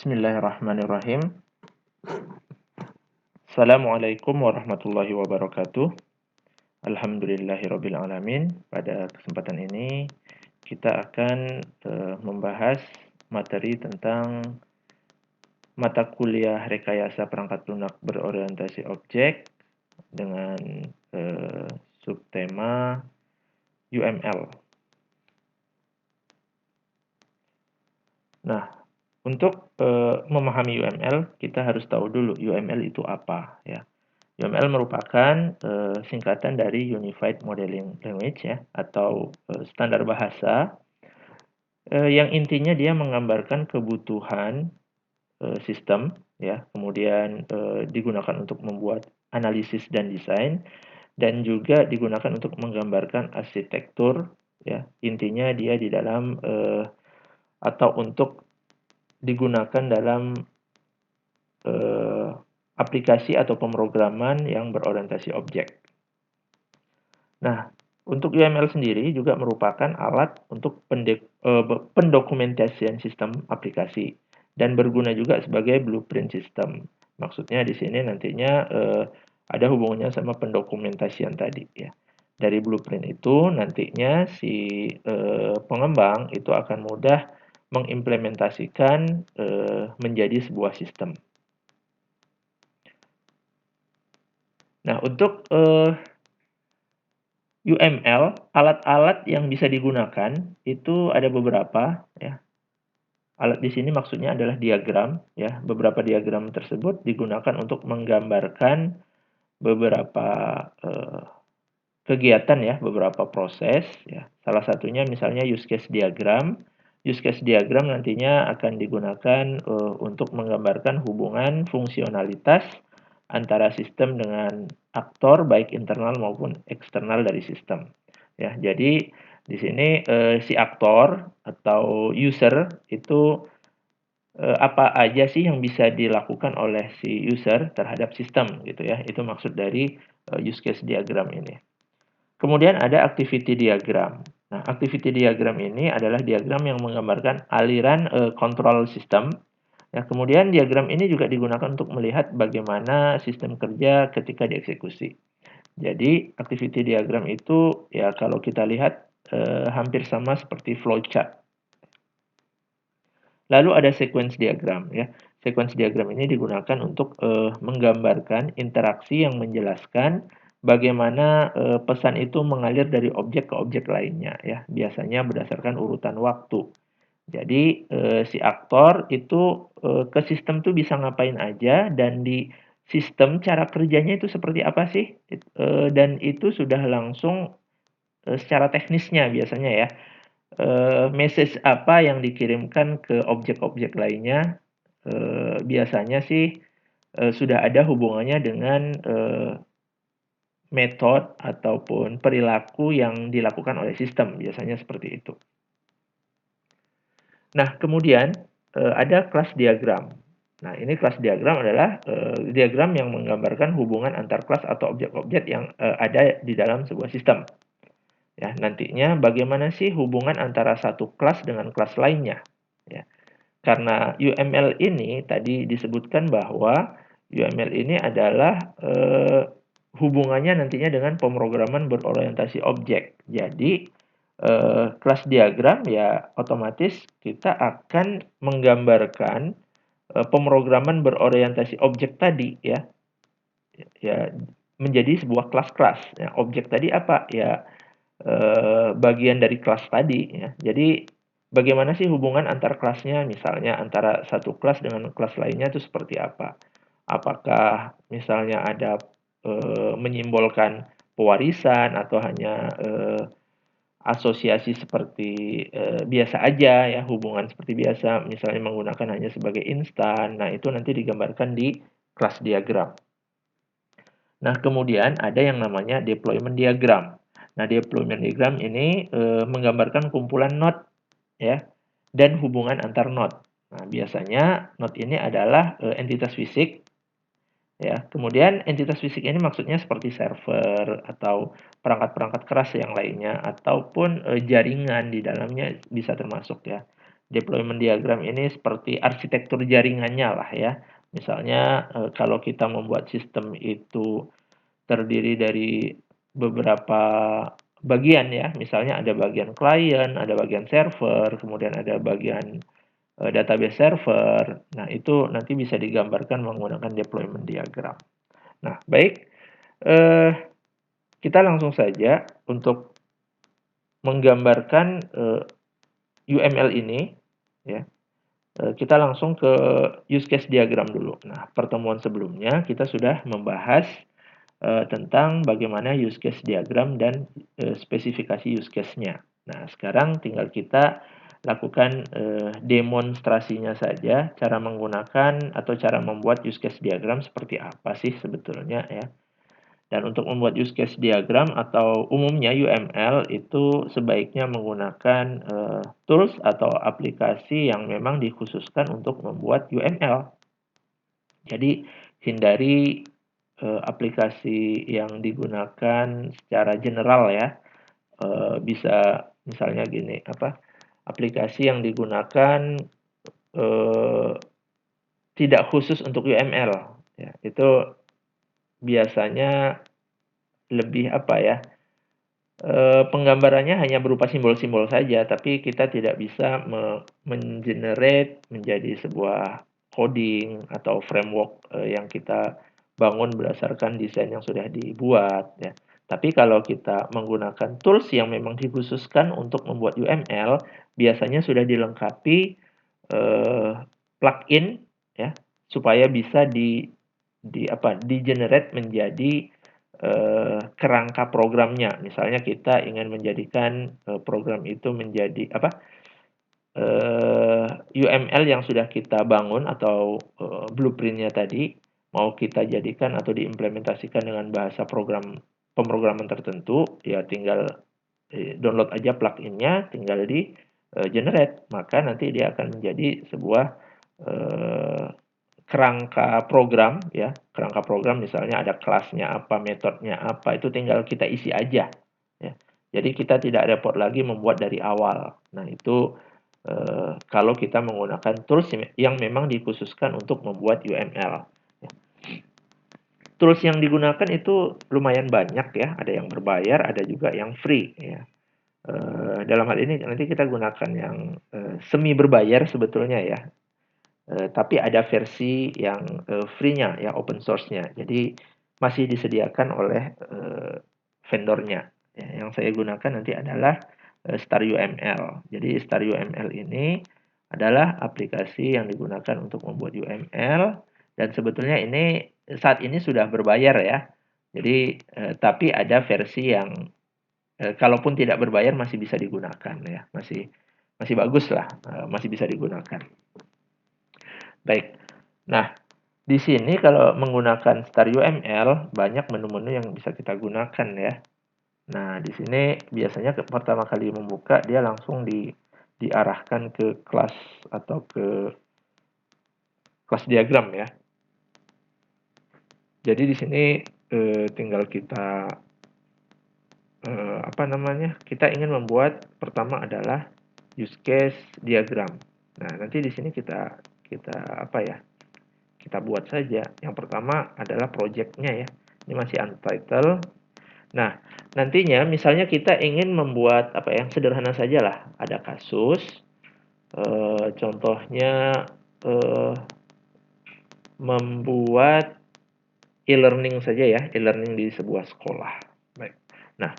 Bismillahirrahmanirrahim. Assalamualaikum warahmatullahi wabarakatuh. Alhamdulillahirabbil alamin. Pada kesempatan ini kita akan membahas materi tentang mata kuliah rekayasa perangkat lunak berorientasi objek dengan subtema UML. Nah, untuk memahami UML, kita harus tahu dulu UML itu apa, ya. UML merupakan singkatan dari Unified Modeling Language, ya, atau standar bahasa yang intinya dia menggambarkan kebutuhan sistem, ya, kemudian digunakan untuk membuat analisis dan desain, dan juga digunakan untuk menggambarkan arsitektur, ya. Intinya dia di dalam atau untuk digunakan dalam aplikasi atau pemrograman yang berorientasi objek. Nah, untuk UML sendiri juga merupakan alat untuk pendokumentasian sistem aplikasi dan berguna juga sebagai blueprint sistem. Maksudnya di sini nantinya ada hubungannya sama pendokumentasian tadi, ya. Dari blueprint itu nantinya si pengembang itu akan mudah mengimplementasikan menjadi sebuah sistem. Nah, untuk UML, alat-alat yang bisa digunakan itu ada beberapa, ya. Alat di sini maksudnya adalah diagram, ya. Beberapa diagram tersebut digunakan untuk menggambarkan beberapa kegiatan, ya, beberapa proses, ya. Salah satunya misalnya use case diagram. Use case diagram nantinya akan digunakan untuk menggambarkan hubungan fungsionalitas antara sistem dengan aktor baik internal maupun eksternal dari sistem. Ya, jadi di sini si aktor atau user itu apa aja sih yang bisa dilakukan oleh si user terhadap sistem gitu, ya. Itu maksud dari use case diagram ini. Kemudian ada activity diagram. Nah, activity diagram ini adalah diagram yang menggambarkan aliran kontrol sistem. Ya, kemudian diagram ini juga digunakan untuk melihat bagaimana sistem kerja ketika dieksekusi. Jadi, activity diagram itu ya kalau kita lihat hampir sama seperti flowchart. Lalu ada sequence diagram, ya. Sequence diagram ini digunakan untuk menggambarkan interaksi yang menjelaskan bagaimana pesan itu mengalir dari objek ke objek lainnya, ya. Biasanya berdasarkan urutan waktu. Jadi si aktor itu ke sistem tuh bisa ngapain aja dan di sistem cara kerjanya itu seperti apa sih? Dan itu sudah langsung secara teknisnya biasanya, ya. Message apa yang dikirimkan ke objek-objek lainnya biasanya sih sudah ada hubungannya dengan metode ataupun perilaku yang dilakukan oleh sistem, biasanya seperti itu. Nah, kemudian ada kelas diagram. Nah, ini kelas diagram adalah diagram yang menggambarkan hubungan antar kelas atau objek-objek yang ada di dalam sebuah sistem. Ya, nantinya bagaimana sih hubungan antara satu kelas dengan kelas lainnya? Ya. Karena UML ini tadi disebutkan bahwa UML ini adalah hubungannya nantinya dengan pemrograman berorientasi objek. Jadi kelas diagram ya otomatis kita akan menggambarkan pemrograman berorientasi objek tadi, ya menjadi sebuah kelas-kelas. Ya, objek tadi apa? Ya bagian dari kelas tadi, ya. Jadi bagaimana sih hubungan antar kelasnya, misalnya antara satu kelas dengan kelas lainnya itu seperti apa? Apakah misalnya ada menyimbolkan pewarisan atau hanya asosiasi seperti biasa aja, ya, hubungan seperti biasa, misalnya menggunakan hanya sebagai instan. Nah, itu nanti digambarkan di kelas diagram. Nah, kemudian ada yang namanya deployment diagram. Nah, deployment diagram ini menggambarkan kumpulan node, ya, dan hubungan antar node. Nah, biasanya node ini adalah entitas fisik, ya. Kemudian entitas fisik ini maksudnya seperti server atau perangkat-perangkat keras yang lainnya ataupun jaringan di dalamnya bisa termasuk, ya. Deployment diagram ini seperti arsitektur jaringannya lah ya. Misalnya kalau kita membuat sistem itu terdiri dari beberapa bagian ya, misalnya ada bagian klien, ada bagian server, kemudian ada bagian database server. Nah, itu nanti bisa digambarkan menggunakan deployment diagram. Nah, baik, kita langsung saja untuk menggambarkan UML ini, ya. Kita langsung ke use case diagram dulu. Nah, pertemuan sebelumnya kita sudah membahas tentang bagaimana use case diagram dan spesifikasi use case-nya. Nah, sekarang tinggal kita lakukan demonstrasinya saja, cara menggunakan atau cara membuat use case diagram seperti apa sih sebetulnya ya. Dan untuk membuat use case diagram atau umumnya UML itu sebaiknya menggunakan tools atau aplikasi yang memang dikhususkan untuk membuat UML. Jadi hindari aplikasi yang digunakan secara general ya. Bisa misalnya gini, aplikasi yang digunakan tidak khusus untuk UML ya, itu biasanya lebih penggambarannya hanya berupa simbol-simbol saja, tapi kita tidak bisa mengenerate menjadi sebuah coding atau framework yang kita bangun berdasarkan desain yang sudah dibuat ya. Tapi kalau kita menggunakan tools yang memang dikhususkan untuk membuat UML, biasanya sudah dilengkapi plugin ya, supaya bisa di-generate menjadi kerangka programnya. Misalnya kita ingin menjadikan program itu menjadi UML yang sudah kita bangun atau blueprint-nya tadi mau kita jadikan atau diimplementasikan dengan bahasa pemrograman tertentu, ya tinggal download aja plugin-nya, tinggal di generate, maka nanti dia akan menjadi sebuah kerangka program ya, kerangka program misalnya ada kelasnya apa, metodenya apa, itu tinggal kita isi aja ya. Jadi kita tidak repot lagi membuat dari awal. Nah, itu kalau kita menggunakan tools yang memang dikhususkan untuk membuat UML ya. Tools yang digunakan itu lumayan banyak ya, ada yang berbayar, ada juga yang free ya. Dalam hal ini nanti kita gunakan yang semi berbayar sebetulnya ya. Tapi ada versi yang free-nya, ya open source-nya. Jadi masih disediakan oleh vendornya. Ya, yang saya gunakan nanti adalah StarUML. Jadi StarUML ini adalah aplikasi yang digunakan untuk membuat UML dan sebetulnya ini saat ini sudah berbayar ya. Jadi tapi ada versi yang kalaupun tidak berbayar masih bisa digunakan ya, masih bagus lah, masih bisa digunakan. Baik. Nah, di sini kalau menggunakan StarUML banyak menu-menu yang bisa kita gunakan ya. Nah, di sini biasanya pertama kali membuka dia langsung diarahkan ke kelas atau ke kelas diagram ya. Jadi di sini tinggal kita kita ingin membuat pertama adalah use case diagram. Nah, nanti di sini kita buat saja. Yang pertama adalah project-nya ya. Ini masih untitled. Nah, nantinya misalnya kita ingin membuat yang sederhana saja lah. Ada kasus, contohnya membuat e-learning saja ya, e-learning di sebuah sekolah. Baik. Nah,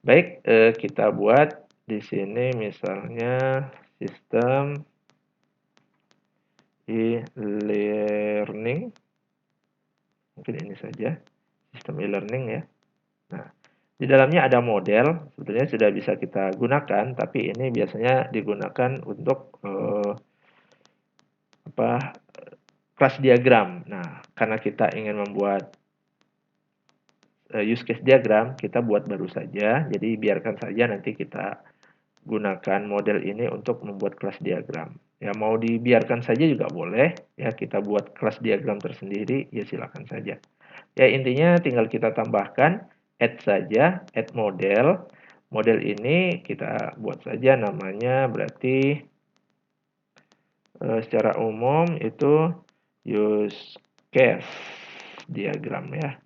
baik, kita buat di sini misalnya sistem e-learning. Mungkin ini saja, sistem e-learning ya. Nah, di dalamnya ada model, sebetulnya sudah bisa kita gunakan, tapi ini biasanya digunakan untuk kelas diagram. Nah, karena kita ingin membuat use case diagram, kita buat baru saja. Jadi biarkan saja nanti kita gunakan model ini untuk membuat kelas diagram. Ya, mau dibiarkan saja juga boleh. Ya, kita buat kelas diagram tersendiri, ya silakan saja. Ya, intinya tinggal kita tambahkan add saja, add model. Model ini kita buat saja namanya berarti secara umum itu use case diagram ya.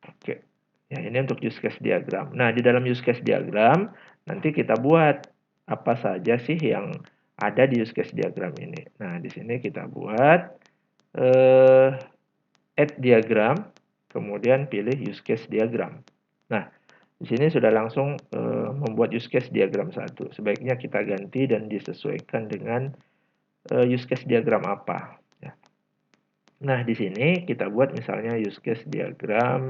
Oke. Ya, ini untuk use case diagram. Nah, di dalam use case diagram nanti kita buat apa saja sih yang ada di use case diagram ini. Nah, di sini kita buat add diagram, kemudian pilih use case diagram. Nah, di sini sudah langsung membuat use case diagram satu. Sebaiknya kita ganti dan disesuaikan dengan use case diagram apa. Ya. Nah, di sini kita buat misalnya use case diagram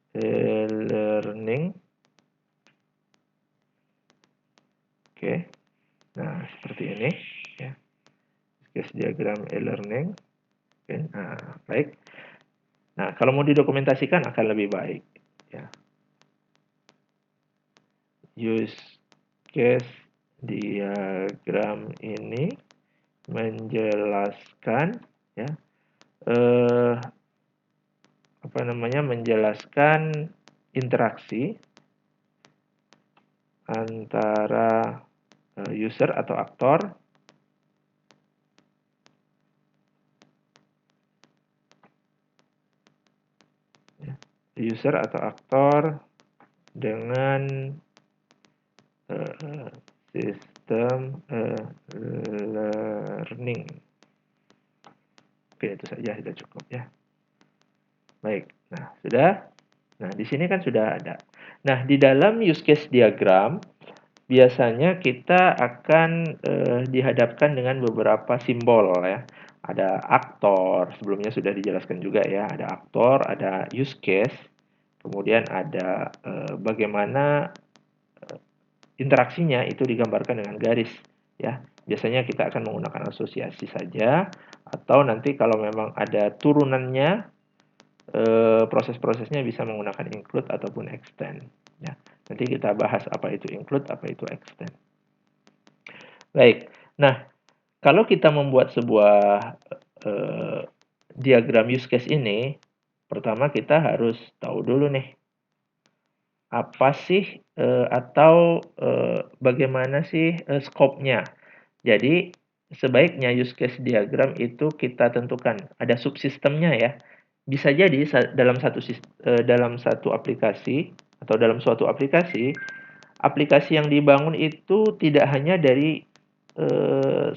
e-learning. Oke. Nah, seperti ini ya. Use case diagram e-learning. Oke. Nah, baik. Nah, kalau mau didokumentasikan akan lebih baik ya. Use case diagram ini menjelaskan ya menjelaskan interaksi antara user atau aktor dengan sistem learning. Oke, itu saja sudah cukup ya. Baik. Nah, sudah. Nah, di sini kan sudah ada. Nah, di dalam use case diagram biasanya kita akan dihadapkan dengan beberapa simbol ya. Ada aktor, sebelumnya sudah dijelaskan juga ya. Ada aktor, ada use case, kemudian ada bagaimana interaksinya itu digambarkan dengan garis ya. Biasanya kita akan menggunakan asosiasi saja, atau nanti kalau memang ada turunannya proses-prosesnya bisa menggunakan include ataupun extend ya. Nanti kita bahas apa itu include, apa itu extend. Baik. Nah, kalau kita membuat sebuah diagram use case ini, pertama kita harus tahu dulu nih apa sih atau bagaimana sih scope-nya. Jadi sebaiknya use case diagram itu kita tentukan ada subsistemnya ya. Bisa jadi dalam satu aplikasi atau dalam suatu aplikasi yang dibangun itu tidak hanya dari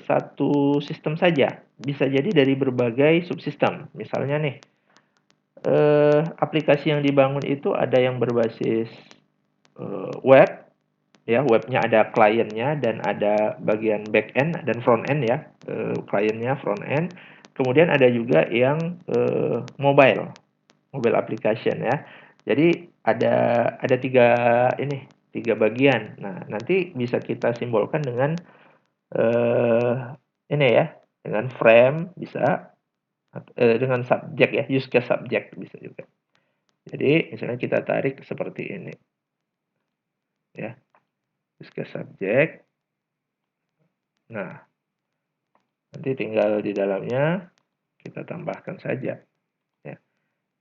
satu sistem saja, bisa jadi dari berbagai subsistem. Misalnya nih, aplikasi yang dibangun itu ada yang berbasis web, ya webnya ada kliennya dan ada bagian back end dan front end ya, kliennya front end. Kemudian ada juga yang mobile application ya. Jadi ada tiga bagian. Nah, nanti bisa kita simbolkan dengan ini ya, dengan frame bisa, dengan subjek ya, use case subject bisa juga. Jadi misalnya kita tarik seperti ini ya, use case subject. Nah, nanti tinggal di dalamnya kita tambahkan saja ya.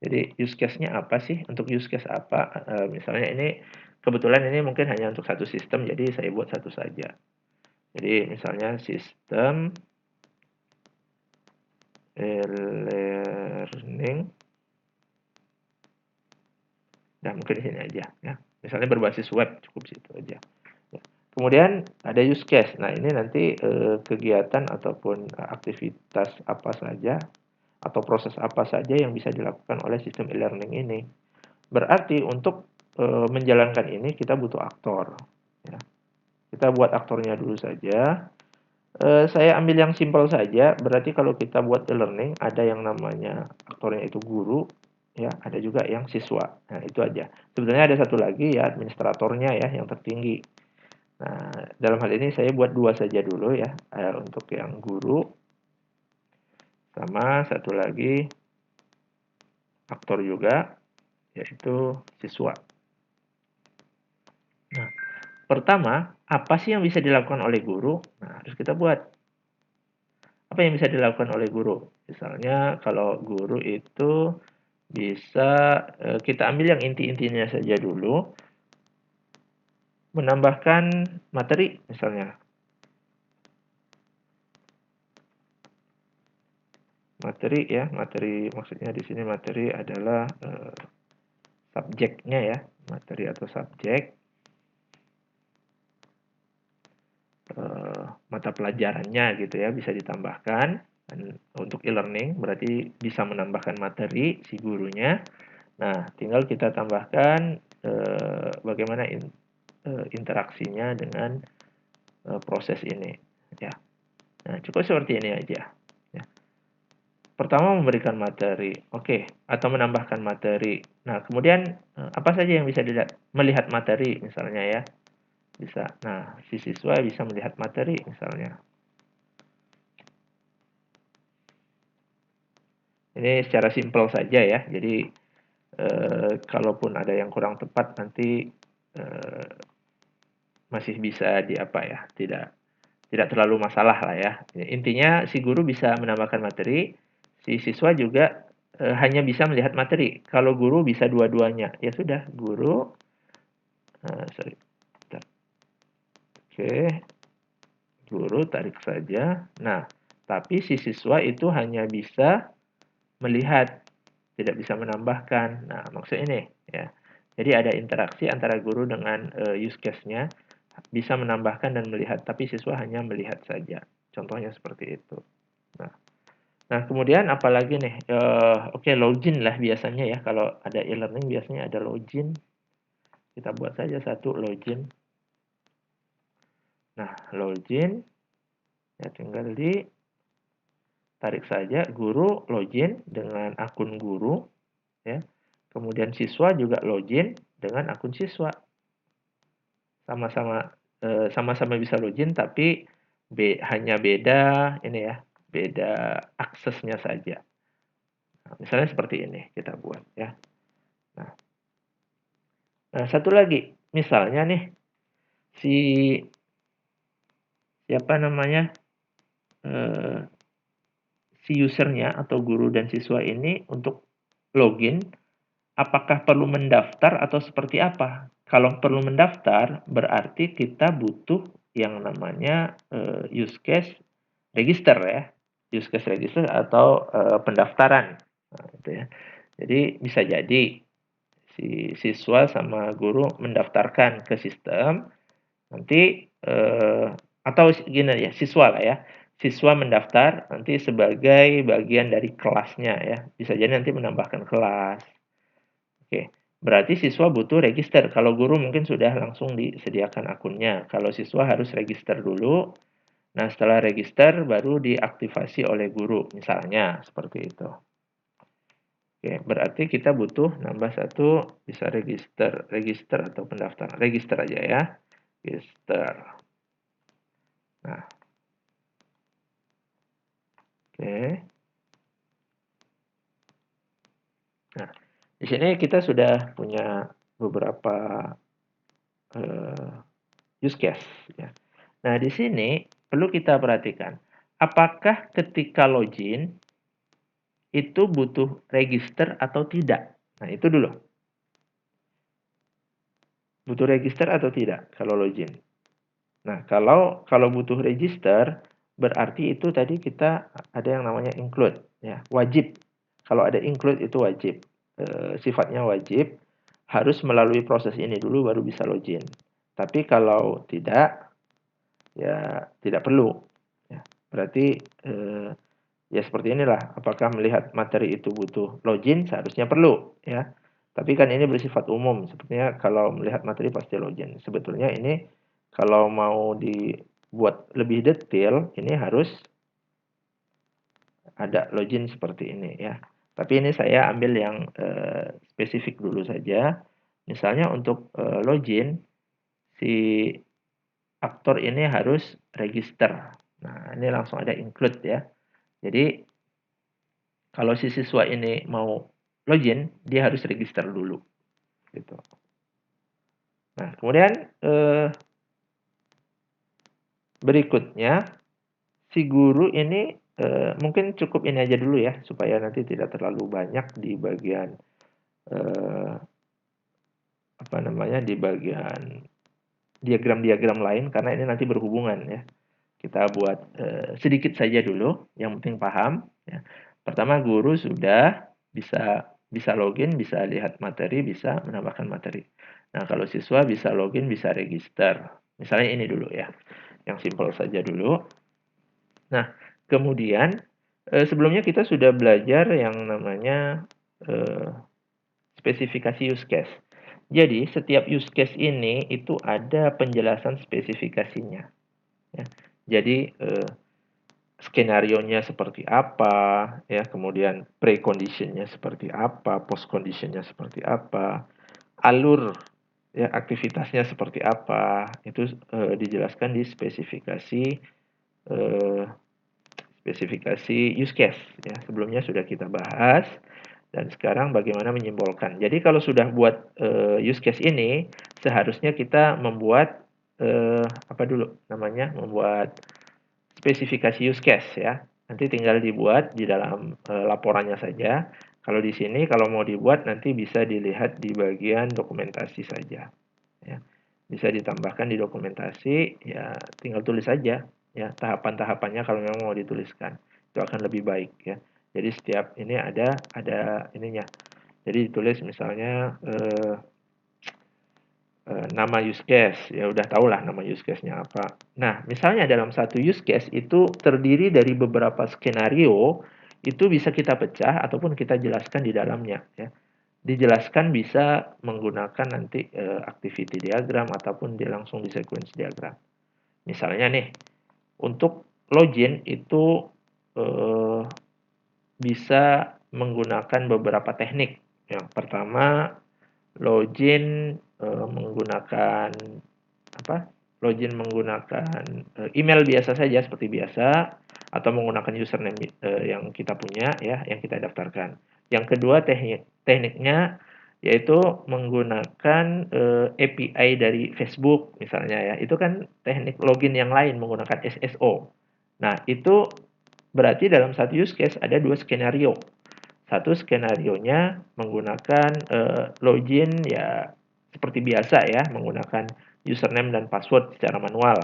Jadi use case-nya apa sih? Untuk use case apa? Misalnya ini kebetulan ini mungkin hanya untuk satu sistem, jadi saya buat satu saja. Jadi misalnya sistem e-learning. Nah, mungkin di sini aja ya. Misalnya berbasis web, cukup situ aja. Ya. Kemudian ada use case. Nah, ini nanti kegiatan ataupun aktivitas apa saja atau proses apa saja yang bisa dilakukan oleh sistem e-learning ini. Berarti untuk menjalankan ini kita butuh aktor. Ya. Kita buat aktornya dulu saja. Saya ambil yang simpel saja. Berarti kalau kita buat e-learning ada yang namanya aktornya itu guru, ya, ada juga yang siswa. Nah, itu aja. Sebenarnya ada satu lagi ya administratornya ya yang tertinggi. Nah, dalam hal ini saya buat dua saja dulu ya, untuk yang guru sama satu lagi aktor juga yaitu siswa. Nah, pertama, apa sih yang bisa dilakukan oleh guru? Nah, harus kita buat. Apa yang bisa dilakukan oleh guru? Misalnya kalau guru itu bisa kita ambil yang inti-intinya saja dulu. Menambahkan materi misalnya. materi ya, materi maksudnya di sini materi adalah subjeknya ya, materi atau subjek, mata pelajarannya gitu ya, bisa ditambahkan. Dan untuk e-learning berarti bisa menambahkan materi si gurunya. Nah, tinggal kita tambahkan bagaimana interaksinya dengan proses ini ya. Nah, cukup seperti ini aja ya. Pertama memberikan materi, oke, atau menambahkan materi. Nah, kemudian apa saja yang bisa dilihat? Melihat materi misalnya ya. Bisa. Nah, si siswa bisa melihat materi misalnya. Ini secara simpel saja ya. Jadi kalaupun ada yang kurang tepat nanti masih bisa tidak terlalu masalah lah ya. Intinya si guru bisa menambahkan materi, si siswa juga hanya bisa melihat materi. Kalau guru bisa dua-duanya, ya sudah guru guru tarik saja. Nah, tapi si siswa itu hanya bisa melihat, tidak bisa menambahkan. Nah, maksud ini ya. Jadi ada interaksi antara guru dengan use case-nya, bisa menambahkan dan melihat, tapi siswa hanya melihat saja. Contohnya seperti itu. Nah, kemudian apalagi nih? Oke, login lah biasanya ya. Kalau ada e-learning biasanya ada login. Kita buat saja satu login. Nah, login ya tinggal tarik saja guru login dengan akun guru ya. Kemudian siswa juga login dengan akun siswa. Sama-sama bisa login tapi hanya beda ini ya, beda aksesnya saja. Nah, misalnya seperti ini kita buat ya. Nah, satu lagi, misalnya nih si siapa namanya si usernya atau guru dan siswa ini untuk login, apakah perlu mendaftar atau seperti apa? Kalau perlu mendaftar, berarti kita butuh yang namanya use case register ya, use case register atau pendaftaran. Nah, itu ya. Jadi bisa jadi si siswa sama guru mendaftarkan ke sistem, nanti atau gini ya, siswa lah ya. Siswa mendaftar nanti sebagai bagian dari kelasnya ya. Bisa jadi nanti menambahkan kelas. Oke, berarti siswa butuh register. Kalau guru mungkin sudah langsung disediakan akunnya. Kalau siswa harus register dulu. Nah, setelah register baru diaktifasi oleh guru, misalnya seperti itu. Oke, berarti kita butuh nambah satu, bisa register atau pendaftaran. Register aja ya. Register. Nah, oke. Nah, di sini kita sudah punya beberapa use case ya. Nah, di sini perlu kita perhatikan, apakah ketika login itu butuh register atau tidak? Nah, itu dulu. Butuh register atau tidak kalau login? Nah, kalau butuh register, berarti itu tadi kita ada yang namanya include ya, wajib. Kalau ada include itu wajib. Sifatnya wajib, harus melalui proses ini dulu baru bisa login. Tapi kalau tidak, ya tidak perlu. Ya, berarti ya seperti inilah. Apakah melihat materi itu butuh login? Seharusnya perlu ya. Tapi kan ini bersifat umum. Sepertinya kalau melihat materi pasti login. Sebetulnya ini kalau mau dibuat lebih detail, ini harus ada login seperti ini ya. Tapi ini saya ambil yang spesifik dulu saja. Misalnya untuk login, si aktor ini harus register. Nah, ini langsung ada include ya. Jadi, kalau si siswa ini mau login, dia harus register dulu. Gitu. Nah, kemudian berikutnya, si guru ini mungkin cukup ini aja dulu ya, supaya nanti tidak terlalu banyak di bagian di bagian diagram-diagram lain, karena ini nanti berhubungan ya. Kita buat sedikit saja dulu, yang penting paham. Ya. Pertama, guru sudah bisa login, bisa lihat materi, bisa menambahkan materi. Nah, kalau siswa bisa login, bisa register. Misalnya ini dulu ya, yang simpel saja dulu. Nah, kemudian sebelumnya kita sudah belajar yang namanya spesifikasi use case. Jadi, setiap use case ini itu ada penjelasan spesifikasinya. Ya. Jadi, skenarionya seperti apa, ya, kemudian pre-conditionnya seperti apa, post-conditionnya seperti apa, alur ya aktivitasnya seperti apa, itu dijelaskan di spesifikasi use case. Ya, sebelumnya sudah kita bahas. Dan sekarang bagaimana menyimbolkan. Jadi kalau sudah buat use case ini, seharusnya kita membuat apa dulu namanya, membuat spesifikasi use case ya. Nanti tinggal dibuat di dalam laporannya saja. Kalau di sini kalau mau dibuat nanti bisa dilihat di bagian dokumentasi saja. Ya. Bisa ditambahkan di dokumentasi, ya tinggal tulis saja ya tahapan-tahapannya kalau memang mau dituliskan. Itu akan lebih baik ya. Jadi setiap ini ada ininya. Jadi ditulis misalnya nama use case, ya udah tahulah nama use case-nya apa. Nah, misalnya dalam satu use case itu terdiri dari beberapa skenario, itu bisa kita pecah ataupun kita jelaskan di dalamnya ya. Dijelaskan bisa menggunakan nanti activity diagram ataupun langsung di sequence diagram. Misalnya nih, untuk login itu bisa menggunakan beberapa teknik. Yang pertama, login menggunakan apa? Login menggunakan email biasa saja seperti biasa atau menggunakan username yang kita punya ya, yang kita daftarkan. Yang kedua tekniknya yaitu menggunakan API dari Facebook misalnya ya. Itu kan teknik login yang lain menggunakan SSO. Nah, itu berarti dalam satu use case ada dua skenario. Satu skenarionya menggunakan login ya seperti biasa ya, menggunakan username dan password secara manual.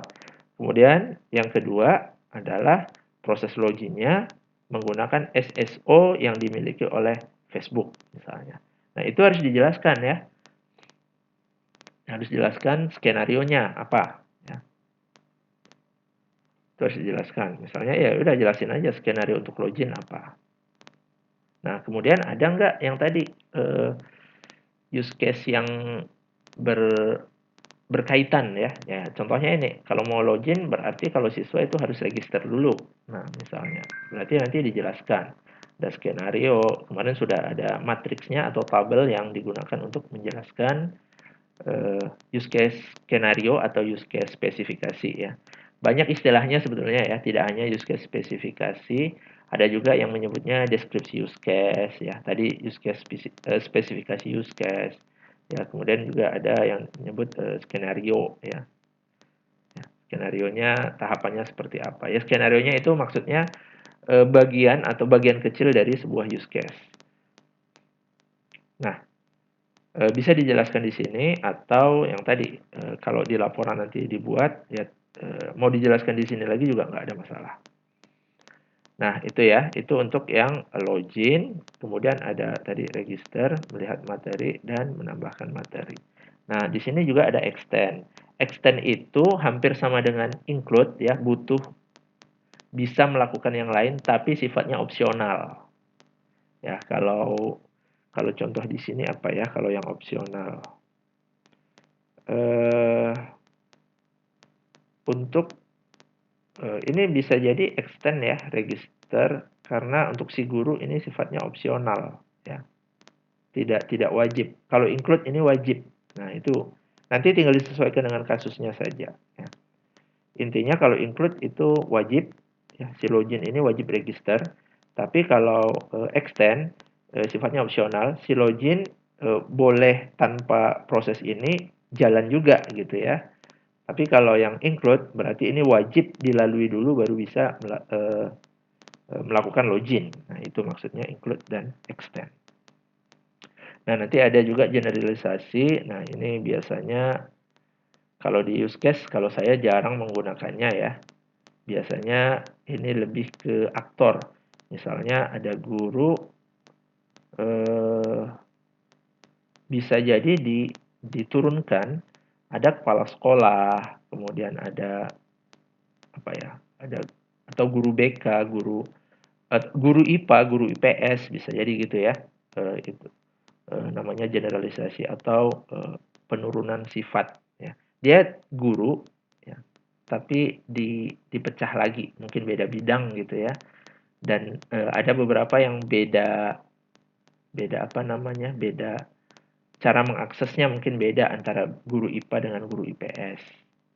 Kemudian yang kedua adalah proses loginnya menggunakan SSO yang dimiliki oleh Facebook misalnya. Nah, itu harus dijelaskan ya. Harus dijelaskan skenarionya apa ya. Itu harus dijelaskan. Misalnya ya udah jelasin aja skenario untuk login apa. Nah, kemudian ada nggak yang tadi use case yang berkaitan ya. Ya, contohnya ini, kalau mau login berarti kalau siswa itu harus register dulu. Nah, misalnya, berarti nanti dijelaskan. Ada skenario, kemarin sudah ada matriksnya atau tabel yang digunakan untuk menjelaskan use case skenario atau use case spesifikasi ya. Banyak istilahnya sebetulnya ya, tidak hanya use case spesifikasi, ada juga yang menyebutnya deskripsi use case ya. Tadi use case spesifikasi use case. Ya, kemudian juga ada yang menyebut skenario ya. Ya. Skenarionya tahapannya seperti apa? Ya, skenarionya itu maksudnya bagian atau bagian kecil dari sebuah use case. Nah, bisa dijelaskan di sini atau yang tadi kalau di laporan nanti dibuat ya mau dijelaskan di sini lagi juga nggak ada masalah. Nah, itu ya, itu untuk yang login, kemudian ada tadi register, melihat materi dan menambahkan materi. Nah, di sini juga ada extend. Extend itu hampir sama dengan include ya, butuh bisa melakukan yang lain tapi sifatnya opsional. Ya, kalau contoh di sini apa ya kalau yang opsional? Untuk ini bisa jadi extend ya, register karena untuk si guru ini sifatnya opsional ya. Tidak wajib. Kalau include ini wajib. Nah, itu nanti tinggal disesuaikan dengan kasusnya saja ya. Intinya kalau include itu wajib ya, si login ini wajib register. Tapi kalau extend sifatnya opsional, si login boleh tanpa proses ini jalan juga gitu ya. Tapi kalau yang include berarti ini wajib dilalui dulu baru bisa melakukan login. Nah, itu maksudnya include dan extend. Nah, nanti ada juga generalisasi. Nah, ini biasanya kalau di use case, kalau saya jarang menggunakannya ya. Biasanya ini lebih ke aktor. Misalnya ada guru, bisa jadi diturunkan, ada kepala sekolah, kemudian ada apa ya, ada atau guru BK, guru IPA, guru IPS, bisa jadi gitu ya. Itu namanya generalisasi atau penurunan sifat ya. Dia guru ya, tapi dipecah lagi, mungkin beda bidang gitu ya. Dan ada beberapa yang beda apa namanya, beda cara mengaksesnya, mungkin beda antara guru IPA dengan guru IPS.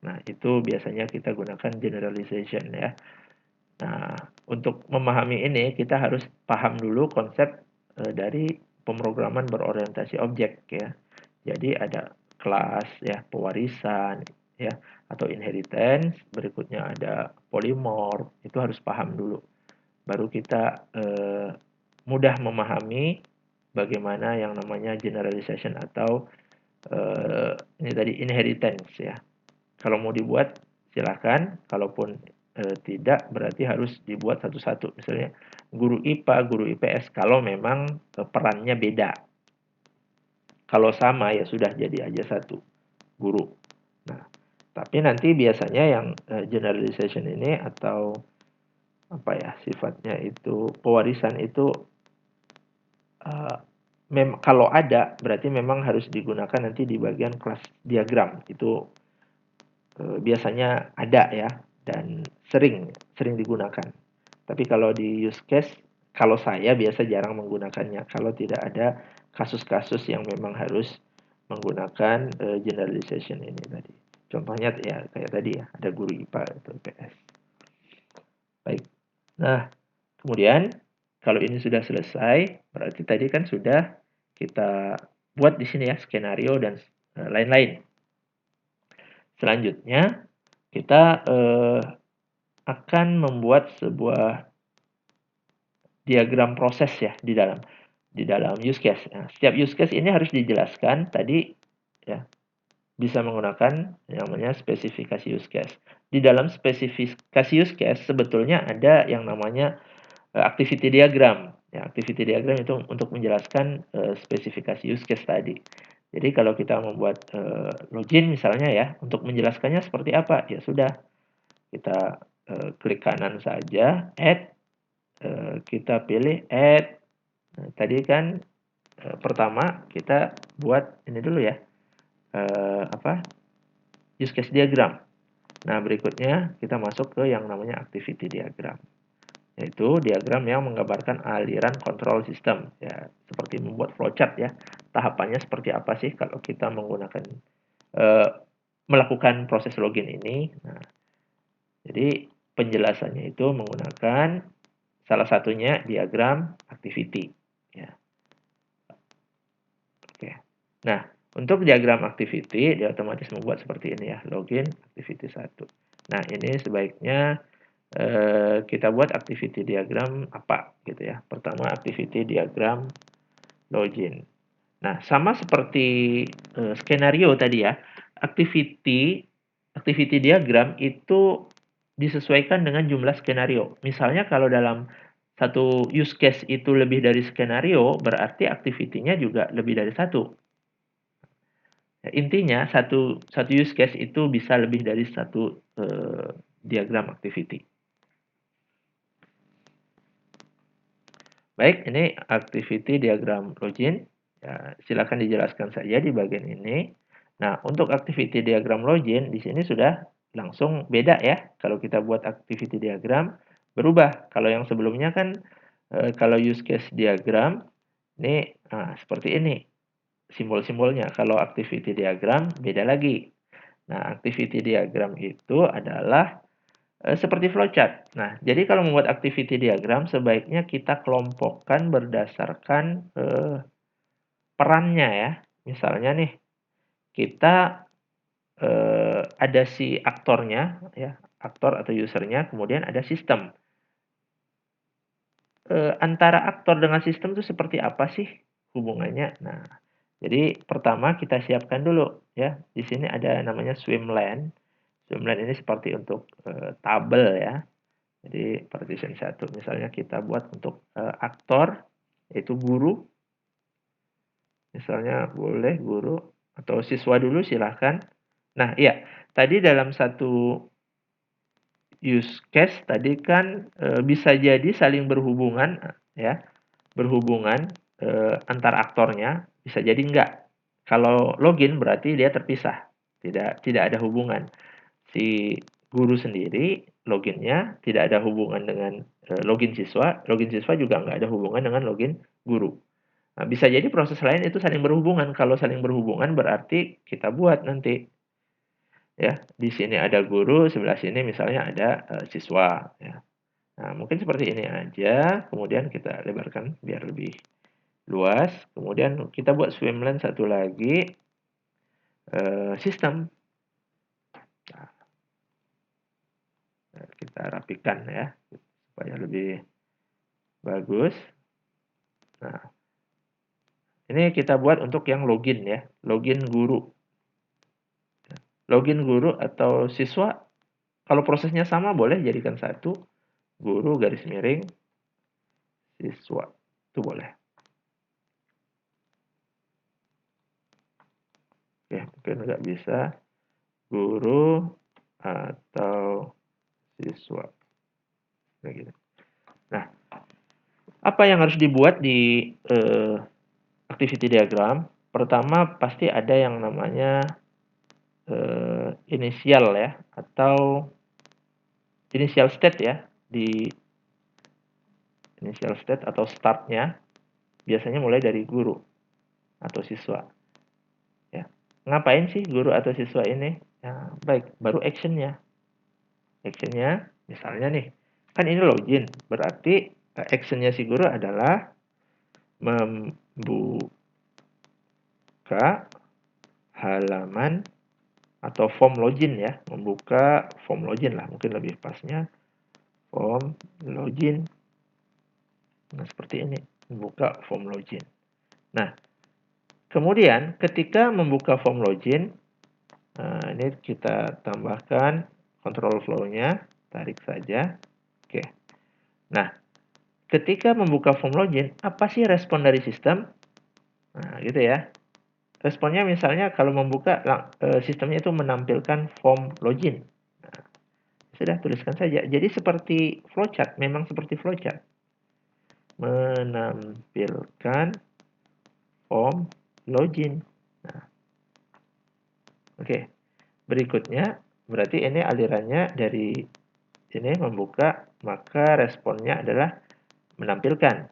Nah, itu biasanya kita gunakan generalization ya. Nah, untuk memahami ini kita harus paham dulu konsep dari pemrograman berorientasi objek ya. Jadi ada kelas ya, pewarisan ya, atau inheritance, berikutnya ada polymorph, itu harus paham dulu. Baru kita mudah memahami bagaimana yang namanya generalization atau ini tadi inheritance ya. Kalau mau dibuat silakan, kalaupun tidak berarti harus dibuat satu-satu. Misalnya guru IPA, guru IPS kalau memang perannya beda. Kalau sama ya sudah jadi aja satu guru. Nah, tapi nanti biasanya yang generalization ini atau apa ya sifatnya itu pewarisan itu kalau ada berarti memang harus digunakan nanti di bagian kelas diagram itu biasanya ada ya dan sering digunakan. Tapi kalau di use case kalau saya biasa jarang menggunakannya kalau tidak ada kasus-kasus yang memang harus menggunakan generalization ini tadi. Contohnya ya kayak tadi ya ada guru IPA atau IPS. Baik. Nah, kemudian kalau ini sudah selesai berarti tadi kan sudah kita buat di sini ya skenario dan lain-lain. Selanjutnya kita akan membuat sebuah diagram proses ya di dalam use case. Nah, setiap use case ini harus dijelaskan tadi ya bisa menggunakan yang namanya spesifikasi use case. Di dalam spesifikasi use case sebetulnya ada yang namanya activity diagram. Ya, activity diagram itu untuk menjelaskan spesifikasi use case tadi. Jadi kalau kita membuat login misalnya ya, untuk menjelaskannya seperti apa? Ya sudah, kita klik kanan saja, add, kita pilih add. Nah, tadi kan pertama kita buat ini dulu ya, use case diagram. Nah, berikutnya kita masuk ke yang namanya activity diagram. Yaitu diagram yang menggambarkan aliran kontrol sistem. Ya, seperti membuat flowchart ya. Tahapannya seperti apa sih kalau kita menggunakan melakukan proses login ini. Nah, jadi penjelasannya itu menggunakan salah satunya diagram activity. Ya. Oke. Nah, untuk diagram activity, dia otomatis membuat seperti ini ya, login activity 1. Nah, ini sebaiknya kita buat activity diagram apa gitu ya. Pertama activity diagram login. Nah, sama seperti skenario tadi ya, activity diagram itu disesuaikan dengan jumlah skenario. Misalnya kalau dalam satu use case itu lebih dari skenario, berarti activity-nya juga lebih dari satu. Intinya satu use case itu bisa lebih dari satu diagram activity. Baik, ini activity diagram login. Ya, silakan dijelaskan saja di bagian ini. Nah, untuk activity diagram login di sini sudah langsung beda ya. Kalau kita buat activity diagram berubah. Kalau yang sebelumnya kan kalau use case diagram ini seperti ini simbol-simbolnya. Kalau activity diagram beda lagi. Nah, activity diagram itu adalah seperti flowchart. Nah, jadi kalau membuat activity diagram sebaiknya kita kelompokkan berdasarkan perannya ya. Misalnya nih, kita ada si aktornya ya, aktor atau usernya, kemudian ada sistem. Antara aktor dengan sistem itu seperti apa sih hubungannya? Nah, jadi pertama kita siapkan dulu ya. Di sini ada namanya swimlane. Swimlane ini seperti untuk tabel ya. Jadi partition 1 misalnya kita buat untuk aktor, yaitu guru. Misalnya boleh guru atau siswa dulu silahkan. Nah, iya, tadi dalam satu use case tadi kan bisa jadi saling berhubungan ya, berhubungan antar aktornya, bisa jadi enggak. Kalau login berarti dia terpisah, tidak ada hubungan. Si guru sendiri loginnya tidak ada hubungan dengan login siswa juga nggak ada hubungan dengan login guru. Nah, bisa jadi proses lain itu saling berhubungan. Kalau saling berhubungan berarti kita buat nanti ya, di sini ada guru, sebelah sini misalnya ada siswa ya. Nah, mungkin seperti ini aja, kemudian kita lebarkan biar lebih luas. Kemudian kita buat swimlane satu lagi, sistem. Nah, kita rapikan ya, supaya lebih bagus. Nah, ini kita buat untuk yang login ya, login guru. Login guru atau siswa, kalau prosesnya sama boleh jadikan satu, guru garis miring, siswa, itu boleh. Oke, mungkin nggak bisa, guru atau siswa. Kayak gitu. Nah, apa yang harus dibuat di activity diagram? Pertama, pasti ada yang namanya inisial ya, atau initial state ya. Di initial state atau startnya biasanya mulai dari guru atau siswa. Ya. Ngapain sih guru atau siswa ini? Ya, baik, baru actionnya. Actionnya, misalnya nih, kan ini login, berarti actionnya si guru adalah membuka halaman atau form login ya, membuka form login lah, mungkin lebih pasnya form login. Nah, seperti ini, membuka form login. Nah, kemudian ketika membuka form login, ini kita tambahkan control flow-nya, tarik saja. Oke. Nah, ketika membuka form login, apa sih respon dari sistem? Nah, gitu ya. Responnya misalnya kalau membuka sistemnya itu menampilkan form login. Nah, sudah tuliskan saja. Jadi seperti flowchart, memang seperti flowchart. Menampilkan form login. Nah, oke. Berikutnya berarti ini alirannya dari ini membuka, maka responnya adalah menampilkan.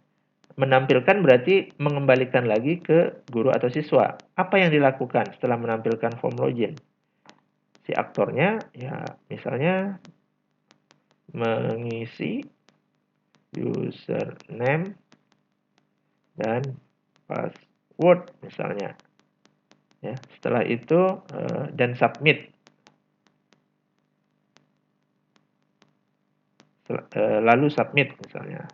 Menampilkan berarti mengembalikan lagi ke guru atau siswa. Apa yang dilakukan setelah menampilkan form login? Si aktornya ya misalnya mengisi username dan password misalnya. Ya, setelah itu dan submit. Lalu submit misalnya.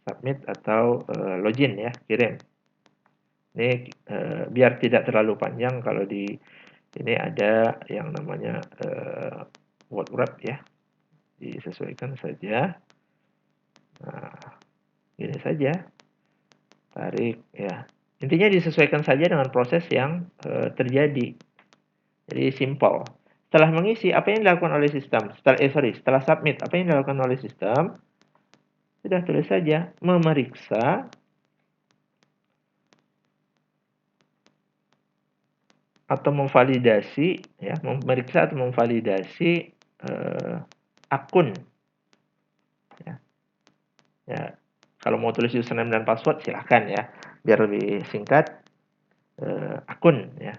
Submit atau login ya, kirim. Ini biar tidak terlalu panjang, kalau di ini ada yang namanya word wrap ya, disesuaikan saja. Nah, ini saja, tarik ya. Intinya disesuaikan saja dengan proses yang terjadi. Jadi simple. Setelah mengisi, apa yang dilakukan oleh sistem? Setelah submit, apa yang dilakukan oleh sistem? Sudah tulis saja, memeriksa atau memvalidasi ya, memeriksa atau memvalidasi akun ya. Ya, kalau mau tulis username dan password silahkan ya, biar lebih singkat. Akun ya,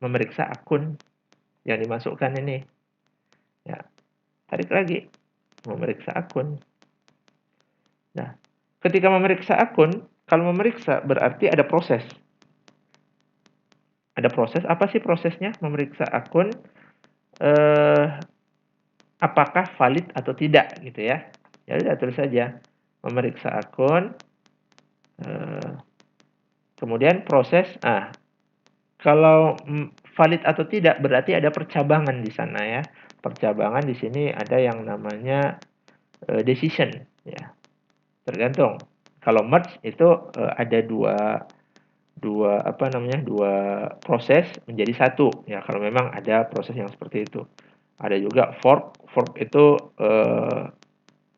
memeriksa akun yang dimasukkan ini ya, tarik lagi, memeriksa akun. Nah, ketika memeriksa akun, kalau memeriksa berarti ada proses. Ada proses, apa sih prosesnya memeriksa akun? Apakah valid atau tidak gitu ya. Ya udah tulis saja, memeriksa akun, kemudian proses. Kalau valid atau tidak berarti ada percabangan di sana ya. Percabangan di sini ada yang namanya decision ya. Tergantung. Kalau merge itu ada dua proses menjadi satu ya, kalau memang ada proses yang seperti itu. Ada juga fork itu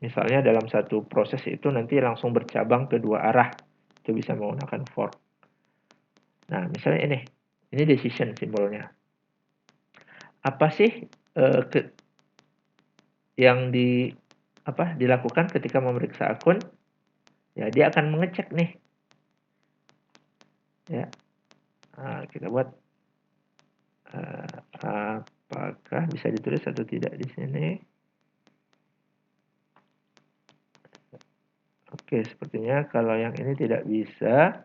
misalnya dalam satu proses itu nanti langsung bercabang ke dua arah, itu bisa menggunakan fork. Nah misalnya ini decision simbolnya. Apa sih yang dilakukan ketika memeriksa akun? Ya dia akan mengecek nih ya. Nah, kita buat apakah bisa ditulis atau tidak di sini. Oke, sepertinya kalau yang ini tidak bisa.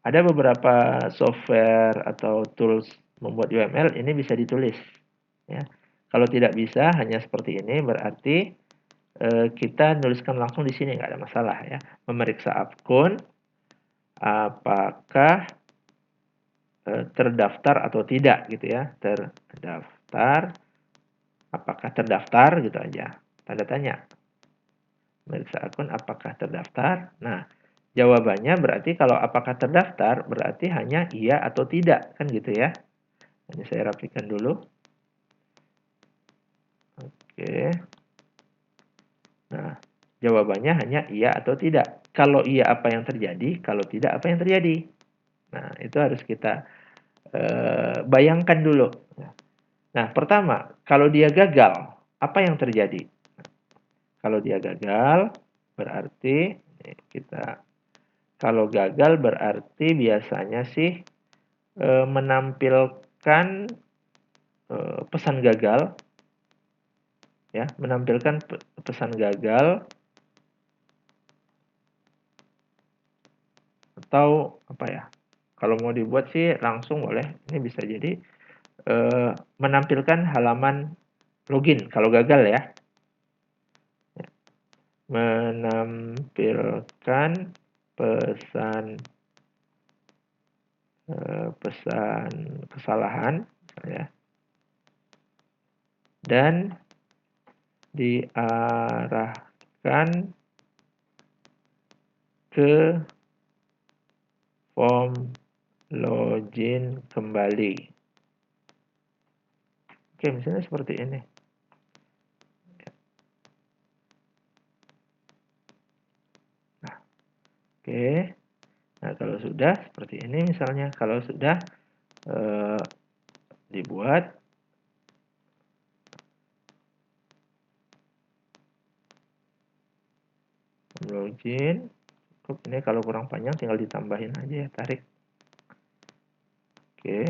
Ada beberapa software atau tools membuat UML ini bisa ditulis ya. Kalau tidak bisa hanya seperti ini berarti kita nuliskan langsung di sini, nggak ada masalah ya. Memeriksa akun apakah terdaftar atau tidak gitu ya. Terdaftar, apakah terdaftar gitu aja. Tanda tanya. Memeriksa akun apakah terdaftar. Nah, jawabannya berarti kalau apakah terdaftar berarti hanya iya atau tidak kan gitu ya. Ini saya rapikan dulu. Oke. Nah, jawabannya hanya iya atau tidak. Kalau iya apa yang terjadi, kalau tidak apa yang terjadi. Nah, itu harus kita bayangkan dulu. Nah, pertama, kalau dia gagal, apa yang terjadi? Kalau dia gagal, berarti kalau gagal berarti biasanya sih menampilkan pesan gagal, ya, menampilkan pesan gagal atau apa ya? Kalau mau dibuat sih langsung boleh. Ini bisa jadi menampilkan halaman login kalau gagal ya. Menampilkan pesan kesalahan ya. Dan diarahkan ke form login kembali. Oke, misalnya seperti ini. Nah, oke. Nah, kalau sudah seperti ini misalnya, kalau sudah dibuat login. Ini kalau kurang panjang tinggal ditambahin aja ya, tarik. Oke.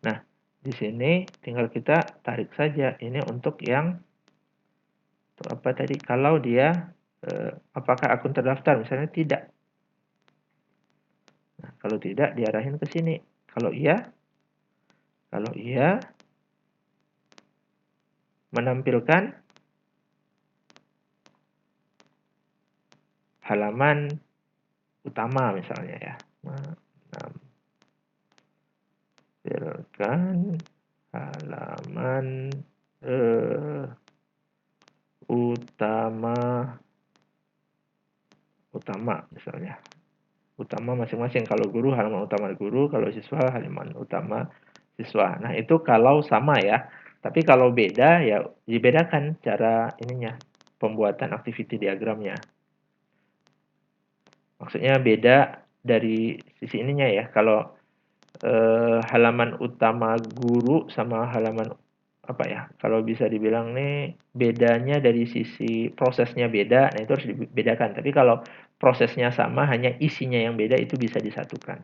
Nah, di sini tinggal kita tarik saja. Ini untuk yang apa tadi? Kalau dia apakah akun terdaftar? Misalnya tidak. Nah, kalau tidak diarahin ke sini. Kalau iya menampilkan halaman utama misalnya ya. Menampilkan halaman utama misalnya. Utama masing-masing. Kalau guru halaman utama guru, kalau siswa halaman utama siswa. Nah, itu kalau sama ya. Tapi kalau beda ya dibedakan cara ininya, pembuatan activity diagramnya. Maksudnya beda dari sisi ininya ya. Kalau halaman utama guru sama halaman apa ya? Kalau bisa dibilang nih bedanya dari sisi prosesnya beda, nah itu harus dibedakan. Tapi kalau prosesnya sama, hanya isinya yang beda itu bisa disatukan.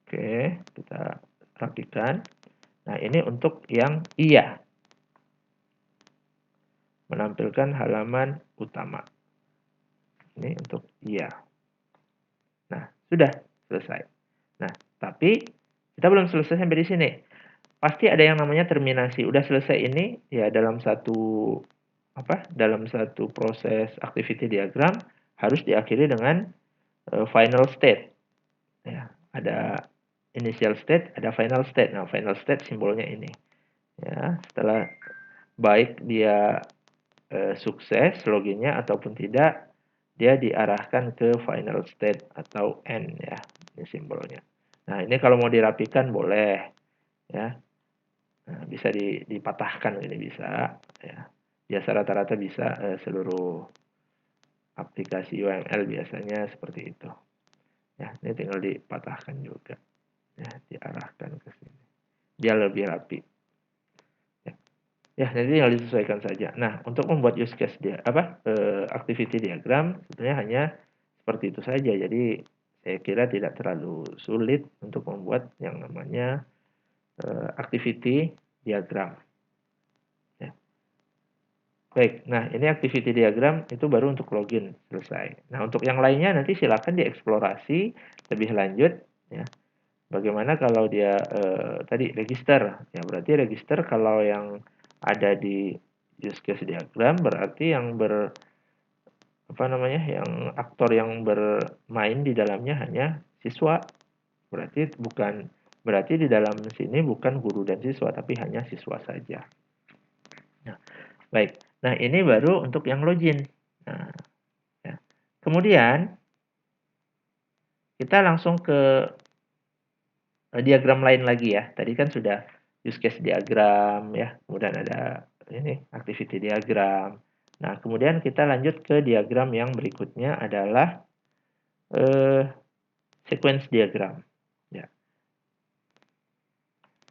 Oke, kita rapikan. Nah, ini untuk yang iya. Menampilkan halaman utama. Ini untuk iya. Nah, sudah selesai. Nah, tapi kita belum selesai sampai di sini. Pasti ada yang namanya terminasi. Udah selesai ini ya dalam satu proses activity diagram harus diakhiri dengan final state. Ya, ada initial state, ada final state. Nah, final state simbolnya ini. Ya, setelah baik dia sukses loginnya ataupun tidak, dia diarahkan ke final state atau end ya. Ini simbolnya. Nah, ini kalau mau dirapikan boleh ya. Nah, bisa dipatahkan ini bisa ya. Biasa rata-rata bisa seluruh aplikasi UML biasanya seperti itu. Ya, ini tinggal dipatahkan juga. Ya, diarahkan ke sini. Dia lebih rapi. Ya, jadi tinggal disesuaikan saja. Nah, untuk membuat use case activity diagram sebenarnya hanya seperti itu saja. Jadi saya kira tidak terlalu sulit untuk membuat yang namanya activity diagram. Ya. Baik, nah ini activity diagram itu baru untuk login selesai. Nah, untuk yang lainnya nanti silakan dieksplorasi lebih lanjut. Ya. Bagaimana kalau dia tadi register? Ya, berarti register kalau yang ada di use case diagram berarti yang yang aktor yang bermain di dalamnya hanya siswa. Berarti di dalam sini bukan guru dan siswa tapi hanya siswa saja. Nah, baik. Nah, ini baru untuk yang login. Nah, ya. Kemudian kita langsung ke diagram lain lagi ya. Tadi kan sudah use case diagram ya. Kemudian ada ini activity diagram. Nah, kemudian kita lanjut ke diagram yang berikutnya adalah sequence diagram. Ya.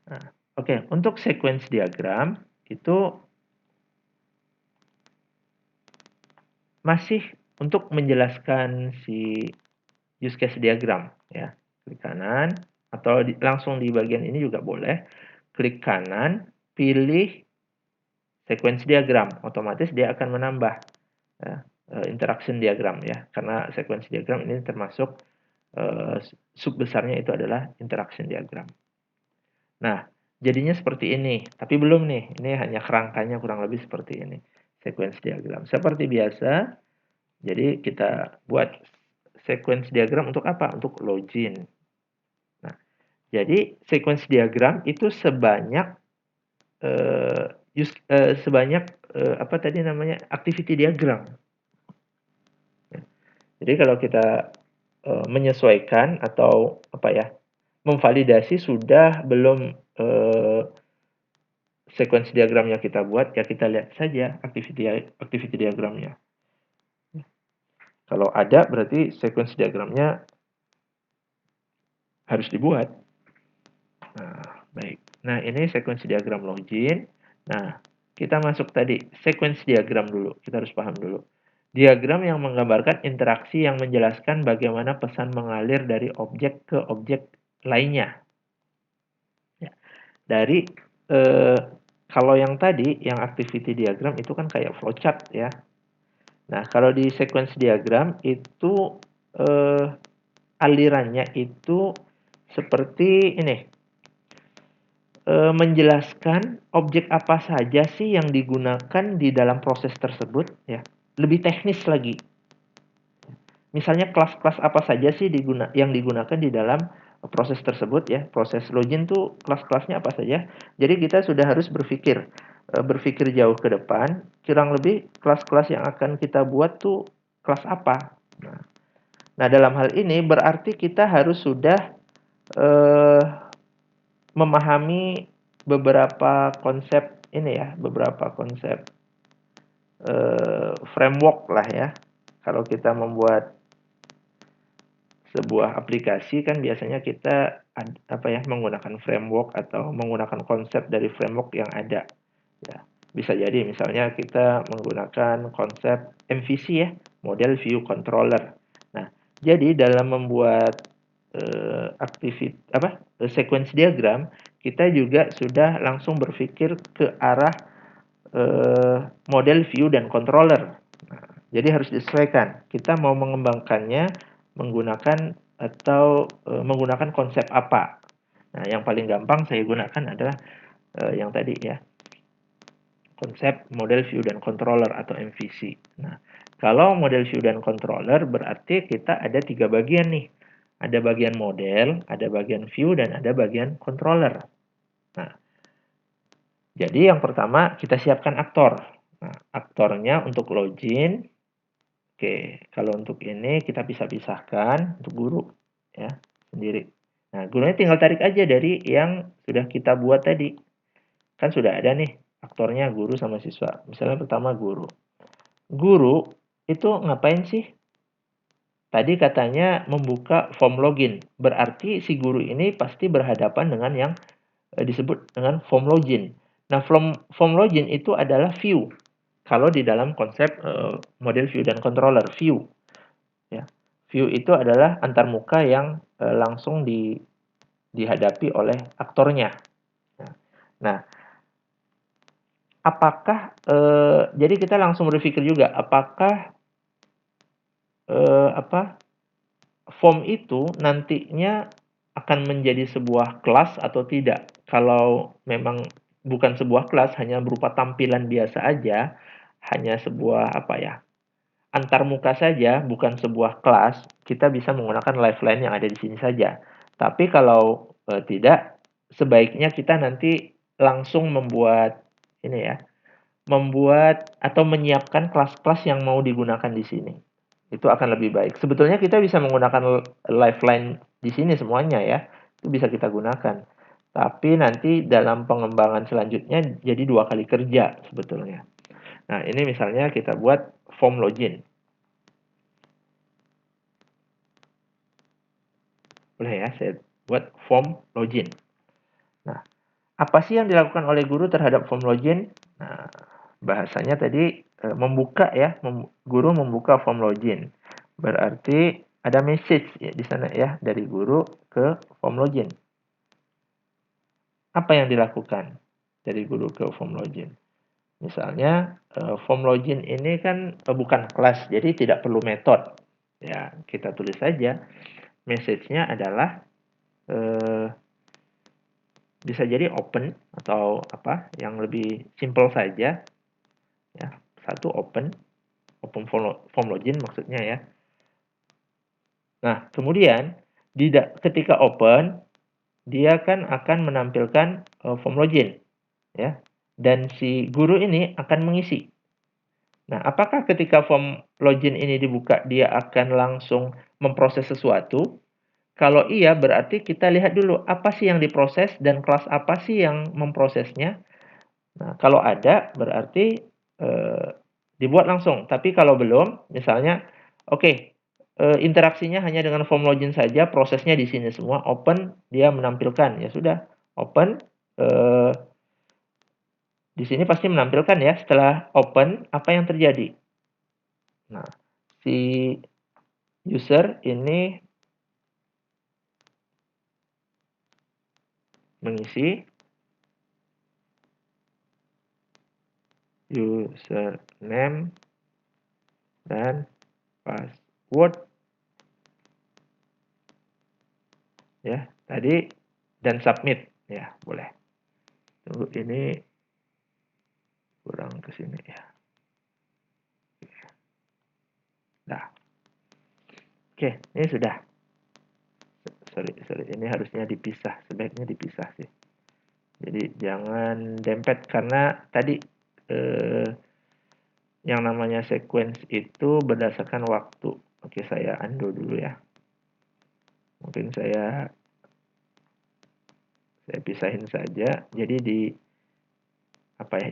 Nah, oke, untuk sequence diagram itu masih untuk menjelaskan si use case diagram ya. Klik kanan atau langsung di bagian ini juga boleh. Klik kanan, pilih sequence diagram, otomatis dia akan menambah ya, interaction diagram ya, karena sequence diagram ini termasuk sub besarnya itu adalah interaction diagram. Nah, jadinya seperti ini, tapi belum nih, ini hanya kerangkanya kurang lebih seperti ini, sequence diagram. Seperti biasa, jadi kita buat sequence diagram untuk apa? Untuk login. Nah, jadi sequence diagram itu sebanyak activity diagram. Jadi kalau kita menyesuaikan atau memvalidasi sudah belum sequence diagramnya kita buat, ya kita lihat saja activity diagramnya. Kalau ada berarti sequence diagramnya harus dibuat. Nah, baik. Nah, ini sequence diagram login. Nah, kita masuk tadi sequence diagram dulu. Kita harus paham dulu. Diagram yang menggambarkan interaksi yang menjelaskan bagaimana pesan mengalir dari objek ke objek lainnya. Ya. Dari kalau yang tadi, yang activity diagram itu kan kayak flowchart ya. Nah, kalau di sequence diagram itu alirannya itu seperti ini. Menjelaskan objek apa saja sih yang digunakan di dalam proses tersebut ya. Lebih teknis lagi. Misalnya kelas-kelas apa saja sih yang digunakan di dalam proses tersebut ya. Proses login tuh kelas-kelasnya apa saja. Jadi kita sudah harus berpikir jauh ke depan, kurang lebih kelas-kelas yang akan kita buat tuh kelas apa. Nah, dalam hal ini berarti kita harus sudah memahami beberapa konsep ini ya, beberapa konsep framework lah ya. Kalau kita membuat sebuah aplikasi kan biasanya kita menggunakan framework atau menggunakan konsep dari framework yang ada. Ya, bisa jadi misalnya kita menggunakan konsep MVC ya, Model View Controller. Nah, jadi dalam membuat sequence diagram, kita juga sudah langsung berpikir ke arah model view dan controller. Nah, jadi harus disesuaikan. Kita mau mengembangkannya menggunakan menggunakan konsep apa. Nah, yang paling gampang saya gunakan adalah yang tadi ya. Konsep model view dan controller atau MVC. Nah, kalau model view dan controller berarti kita ada 3 bagian nih. Ada bagian model, ada bagian view, dan ada bagian controller. Nah, jadi yang pertama kita siapkan aktor. Nah, aktornya untuk login. Oke, kalau untuk ini kita pisah-pisahkan untuk guru ya, sendiri. Nah, gurunya tinggal tarik aja dari yang sudah kita buat tadi. Kan sudah ada nih aktornya guru sama siswa. Misalnya pertama guru. Guru itu ngapain sih? Tadi katanya membuka form login. Berarti si guru ini pasti berhadapan dengan yang disebut dengan form login. Nah, form login itu adalah view. Kalau di dalam konsep model view dan controller, view. Ya. View itu adalah antarmuka yang langsung dihadapi oleh aktornya. Nah, apakah jadi kita langsung berpikir juga apakah form itu nantinya akan menjadi sebuah kelas atau tidak. Kalau memang bukan sebuah kelas, hanya berupa tampilan biasa aja, hanya sebuah antarmuka saja, bukan sebuah kelas, kita bisa menggunakan lifeline yang ada di sini saja. Tapi kalau tidak, sebaiknya kita nanti langsung membuat membuat atau menyiapkan kelas-kelas yang mau digunakan di sini. Itu akan lebih baik. Sebetulnya kita bisa menggunakan lifeline di sini semuanya ya. Itu bisa kita gunakan. Tapi nanti dalam pengembangan selanjutnya jadi 2 kali kerja sebetulnya. Nah, ini misalnya kita buat form login. Boleh ya, saya buat form login. Nah, apa sih yang dilakukan oleh guru terhadap form login? Nah, bahasanya tadi membuka ya, guru membuka form login. Berarti ada message ya di sana ya dari guru ke form login. Apa yang dilakukan dari guru ke form login? Misalnya form login ini kan bukan kelas, jadi tidak perlu metode. Ya, kita tulis saja message-nya adalah bisa jadi open atau yang lebih simple saja. Ya, satu open form login maksudnya ya. Nah, kemudian ketika open dia kan akan menampilkan form login ya. Dan si guru ini akan mengisi. Nah, apakah ketika form login ini dibuka dia akan langsung memproses sesuatu? Kalau iya, berarti kita lihat dulu apa sih yang diproses dan kelas apa sih yang memprosesnya. Nah, kalau ada berarti dibuat langsung. Tapi kalau belum, misalnya interaksinya hanya dengan form login saja, prosesnya di sini semua open, dia menampilkan. Ya sudah, open di sini pasti menampilkan ya, setelah open apa yang terjadi. Nah, si user ini mengisi username dan password ya tadi dan submit ya, boleh. Tunggu, ini kurang ke sini ya. Nah, oke, ini sudah. Sorry, ini harusnya dipisah, sebaiknya dipisah sih. Jadi jangan dempet karena tadi yang namanya sequence itu berdasarkan waktu. Oke, saya undo dulu ya. Mungkin saya pisahin saja. Jadi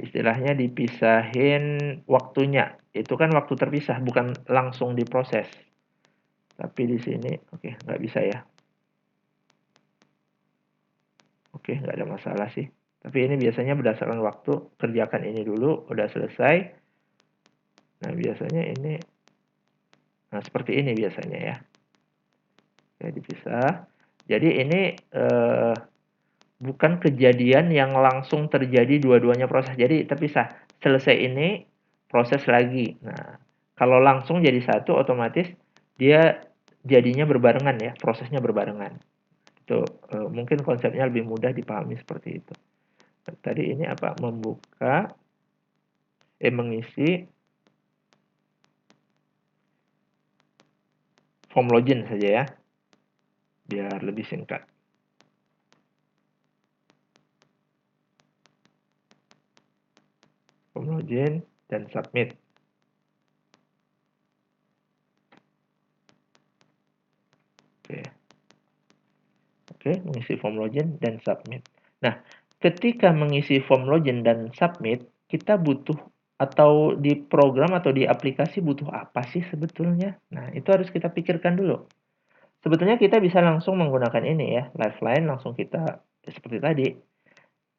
istilahnya dipisahin waktunya. Itu kan waktu terpisah, bukan langsung diproses. Tapi di sini nggak bisa ya. Nggak ada masalah sih. Tapi ini biasanya berdasarkan waktu. Kerjakan ini dulu, udah selesai. Nah, biasanya ini seperti ini biasanya ya. Oke, dipisah. Jadi ini bukan kejadian yang langsung terjadi dua-duanya proses. Jadi terpisah. Selesai ini, proses lagi. Nah, kalau langsung jadi satu, otomatis dia jadinya berbarengan ya, prosesnya berbarengan. Itu mungkin konsepnya lebih mudah dipahami seperti itu. Tadi ini mengisi form login saja ya. biar lebih singkat. Form login dan submit. Oke, mengisi form login dan submit. Nah, ketika mengisi form login dan submit, kita butuh atau di program atau di aplikasi butuh apa sih sebetulnya? Nah, itu harus kita pikirkan dulu. Sebetulnya kita bisa langsung menggunakan ini ya, Lifeline langsung kita seperti tadi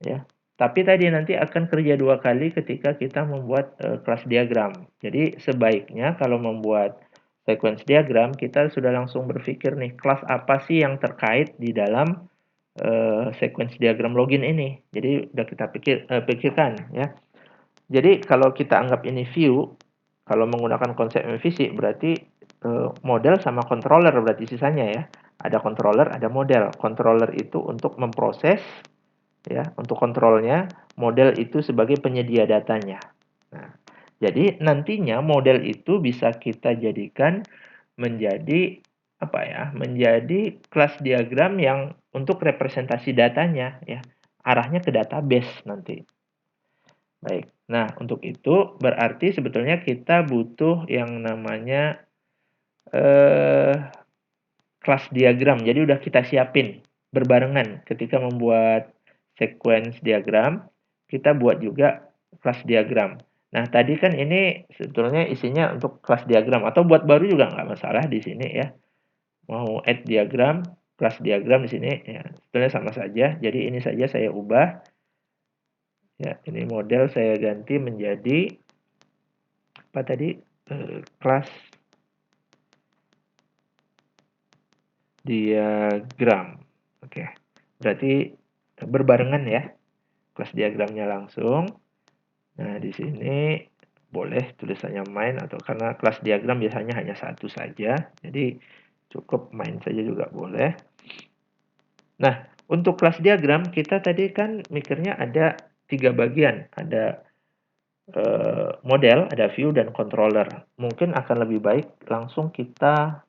ya. Tapi tadi nanti akan kerja 2 kali ketika kita membuat kelas diagram. Jadi sebaiknya kalau membuat sequence diagram kita sudah langsung berpikir nih kelas apa sih yang terkait di dalam sequence diagram login ini. Jadi udah kita pikirkan ya. Jadi kalau kita anggap ini view, kalau menggunakan konsep MVC berarti model sama controller berarti sisanya ya. Ada controller, ada model. Controller itu untuk memproses ya, untuk kontrolnya, model itu sebagai penyedia datanya. Nah, jadi nantinya model itu bisa kita jadikan menjadi apa ya? Menjadi kelas diagram yang untuk representasi datanya ya. Arahnya ke database nanti. Baik. Nah, untuk itu berarti sebetulnya kita butuh yang namanya kelas diagram. Jadi udah kita siapin berbarengan ketika membuat sequence diagram, kita buat juga kelas diagram. Nah, tadi kan ini sebetulnya isinya untuk kelas diagram atau buat baru juga nggak masalah di sini ya. Mau add diagram, kelas diagram di sini ya, sebetulnya sama saja. Jadi ini saja saya ubah. Ya, ini model saya ganti menjadi apa tadi? Kelas diagram. Oke. Berarti berbarengan ya. Kelas diagramnya langsung. Nah, di sini boleh tulisannya main atau karena kelas diagram biasanya hanya satu saja. Jadi cukup main saja juga boleh. Nah, untuk kelas diagram kita tadi kan mikirnya ada 3 bagian. Ada model, ada view dan controller. Mungkin akan lebih baik langsung kita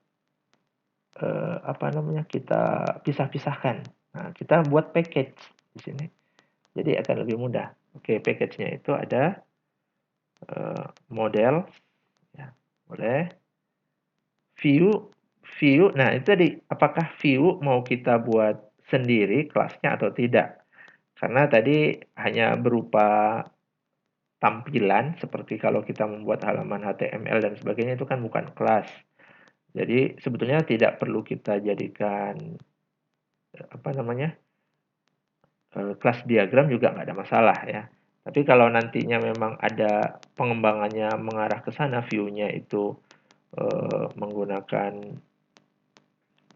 apa namanya? Kita pisah-pisahkan. Nah, kita buat package di sini. Jadi akan lebih mudah. Oke, package-nya itu ada model ya, boleh. View. Nah, itu tadi apakah view mau kita buat sendiri kelasnya atau tidak? Karena tadi hanya berupa tampilan seperti kalau kita membuat halaman HTML dan sebagainya itu kan bukan kelas. Jadi sebetulnya tidak perlu kita jadikan apa namanya? Kelas diagram juga nggak ada masalah ya. Tapi kalau nantinya memang ada pengembangannya mengarah ke sana, view-nya itu menggunakan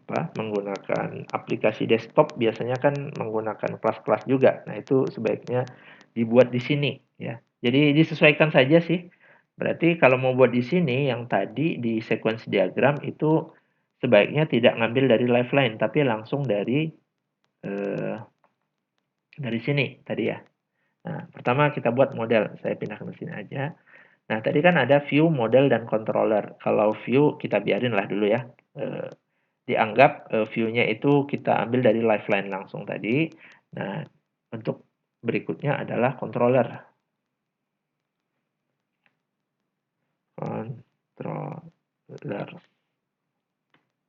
menggunakan aplikasi desktop biasanya kan menggunakan kelas-kelas juga. Nah, itu sebaiknya dibuat di sini ya. Jadi disesuaikan saja sih. Berarti kalau mau buat di sini yang tadi di sequence diagram itu sebaiknya tidak ngambil dari Lifeline tapi langsung dari sini tadi ya. Nah, pertama kita buat model. Saya pindahkan ke sini aja. Nah, tadi kan ada view, model, dan controller. Kalau view kita biarin lah dulu ya. Dianggap view-nya itu kita ambil dari Lifeline langsung tadi. Nah, untuk berikutnya adalah controller. Controller.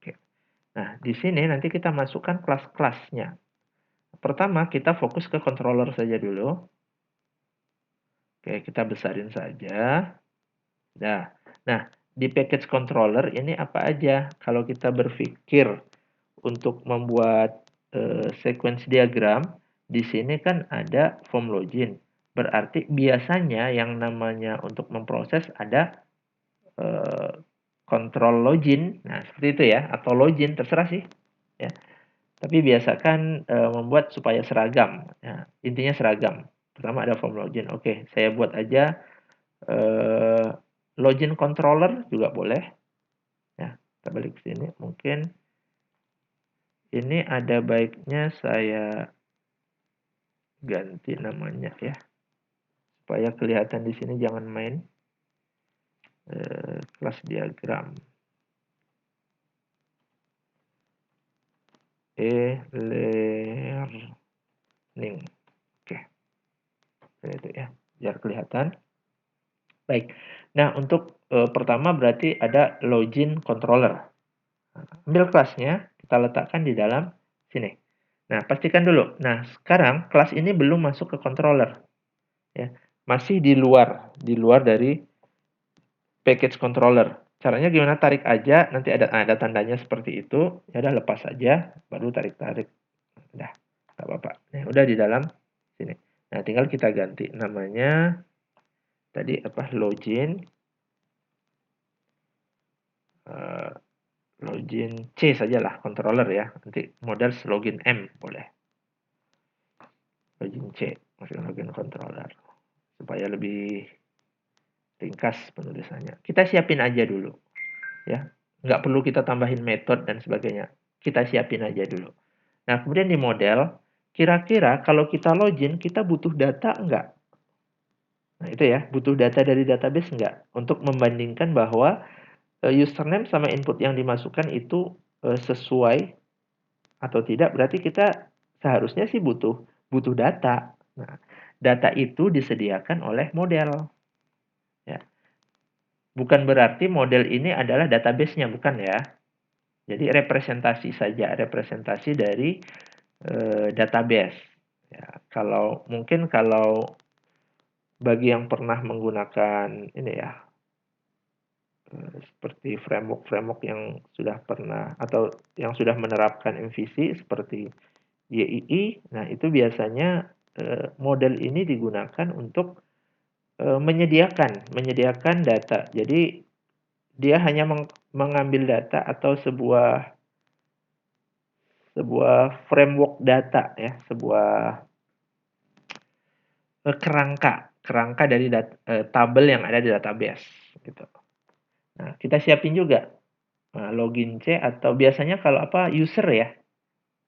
Oke. Nah, di sini nanti kita masukkan kelas-kelasnya. Pertama, kita fokus ke controller saja dulu. Oke, kita besarin saja. Nah, di package controller ini apa aja? Kalau kita berpikir untuk membuat sequence diagram, di sini kan ada form login. Berarti biasanya yang namanya untuk memproses ada control login. Nah, seperti itu ya, atau login terserah sih. Ya. Tapi biasakan membuat supaya seragam. Ya, intinya seragam. Pertama ada form login. Oke, saya buat aja login controller juga boleh. Ya, kita balik ke sini. Mungkin ini ada baiknya saya ganti namanya ya. Supaya kelihatan di sini jangan main kelas diagram. e-learning. Oke, itu ya, biar kelihatan. Baik. Nah, untuk pertama berarti ada login controller. Ambil kelasnya, kita letakkan di dalam sini. Nah, pastikan dulu. Nah, sekarang kelas ini belum masuk ke controller. Ya, masih di luar dari package controller. Caranya gimana? Tarik aja, nanti ada tandanya seperti itu. Ya udah, lepas aja, baru tarik-tarik. Udah, nggak apa-apa. Nah, udah di dalam sini. Nah, tinggal kita ganti namanya tadi apa? Login. Login C sajalah controller ya. Nanti model login M boleh. Login C, maksudnya login controller. Supaya lebih ringkas penulisannya. Kita siapin aja dulu. Ya, nggak perlu kita tambahin metode dan sebagainya. Kita siapin aja dulu. Nah, kemudian di model, kira-kira kalau kita login, kita butuh data enggak? Nah, itu ya, butuh data dari database enggak? Untuk membandingkan bahwa username sama input yang dimasukkan itu sesuai atau tidak, berarti kita seharusnya sih butuh data. Nah, data itu disediakan oleh model. Ya. Bukan berarti model ini adalah database-nya, bukan ya. Jadi representasi saja, representasi dari database. Ya, mungkin kalau bagi yang pernah menggunakan ini ya, seperti framework yang sudah pernah atau yang sudah menerapkan MVC seperti YII, nah itu biasanya model ini digunakan untuk menyediakan data. Jadi dia hanya mengambil data atau sebuah framework data ya, sebuah kerangka dari tabel yang ada di database gitu. Nah, kita siapin juga login C atau biasanya kalau apa user ya.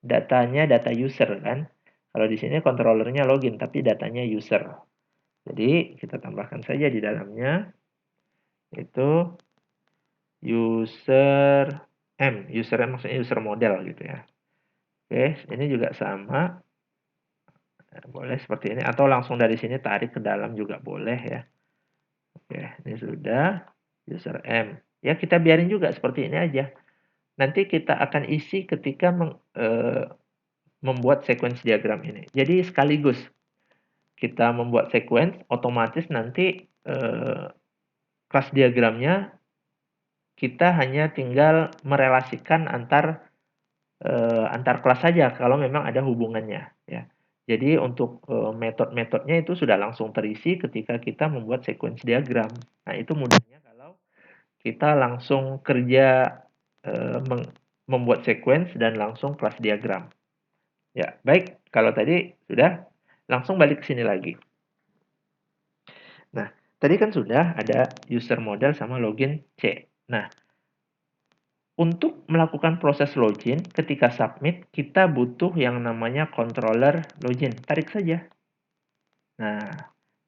Datanya data user kan. Kalau di sini controllernya login tapi datanya user. Jadi kita tambahkan saja di dalamnya itu user maksudnya user model gitu ya. Oke, ini juga sama. Nah, boleh seperti ini atau langsung dari sini tarik ke dalam juga boleh ya. Oke, ini sudah user M. Ya, kita biarin juga seperti ini aja. Nanti kita akan isi ketika membuat sequence diagram ini. Jadi sekaligus kita membuat sequence, otomatis nanti kelas diagramnya kita hanya tinggal merelasikan antar kelas saja kalau memang ada hubungannya ya. Jadi untuk metode-metodenya itu sudah langsung terisi ketika kita membuat sequence diagram. Nah, itu mudahnya kalau kita langsung kerja membuat sequence dan langsung kelas diagram. Ya, baik. Kalau tadi sudah, langsung balik ke sini lagi. Nah, tadi kan sudah ada user model sama login C. Nah, untuk melakukan proses login, ketika submit, kita butuh yang namanya controller login. Tarik saja. Nah,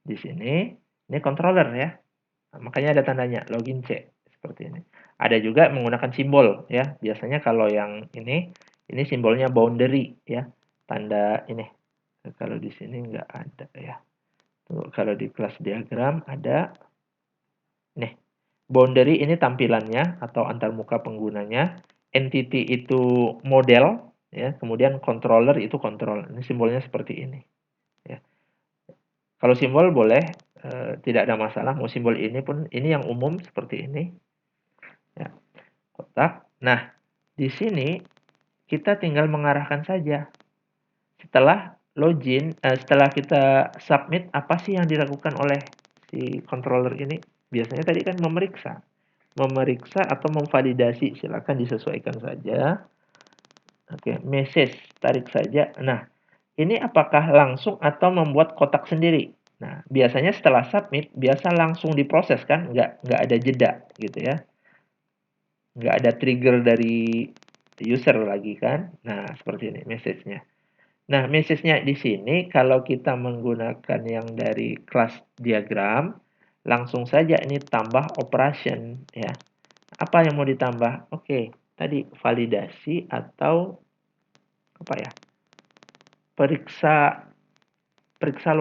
di sini, ini controller ya. Nah, makanya ada tandanya, login C. Seperti ini. Ada juga menggunakan simbol ya. Biasanya kalau yang ini simbolnya boundary ya. Tanda ini. Kalau di sini nggak ada ya. Tuh, kalau di kelas diagram ada. Nih, boundary ini tampilannya atau antarmuka penggunanya. Entity itu model, ya. Kemudian controller itu control. Ini simbolnya seperti ini. Ya. Kalau simbol boleh, tidak ada masalah. Mau simbol ini pun, ini yang umum seperti ini. Ya. Kotak. Nah, di sini kita tinggal mengarahkan saja. Setelah login, setelah kita submit, apa sih yang dilakukan oleh si controller ini? Biasanya tadi kan memeriksa atau memvalidasi, silakan disesuaikan saja. Oke, message, tarik saja. Nah, ini apakah langsung atau membuat kotak sendiri? Nah, biasanya setelah submit, biasa langsung diproses kan, nggak ada jeda gitu ya. Nggak ada trigger dari user lagi kan. Nah, seperti ini message-nya. Nah, message-nya di sini kalau kita menggunakan yang dari kelas diagram, langsung saja ini tambah operation ya. Apa yang mau ditambah? Oke, tadi validasi atau apa ya, periksa periksa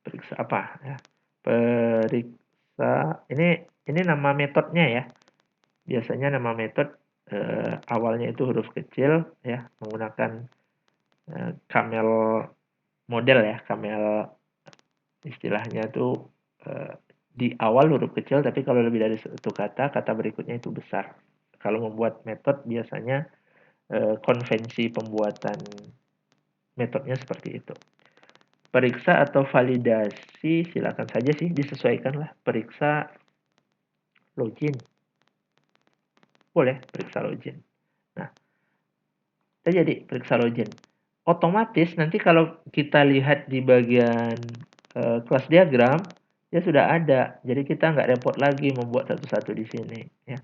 periksa apa ya, periksa ini nama metodenya ya. Biasanya nama metode awalnya itu huruf kecil ya, menggunakan camel model ya, camel istilahnya tuh di awal huruf kecil, tapi kalau lebih dari satu kata berikutnya itu besar. Kalau membuat metode biasanya konvensi pembuatan metodenya seperti itu. Periksa atau validasi silakan saja sih, disesuaikanlah. Periksa login. Boleh periksa login. Nah, kita jadi periksa login. Otomatis nanti kalau kita lihat di bagian kelas diagram, ya sudah ada. Jadi kita nggak repot lagi membuat satu-satu di sini. Ya.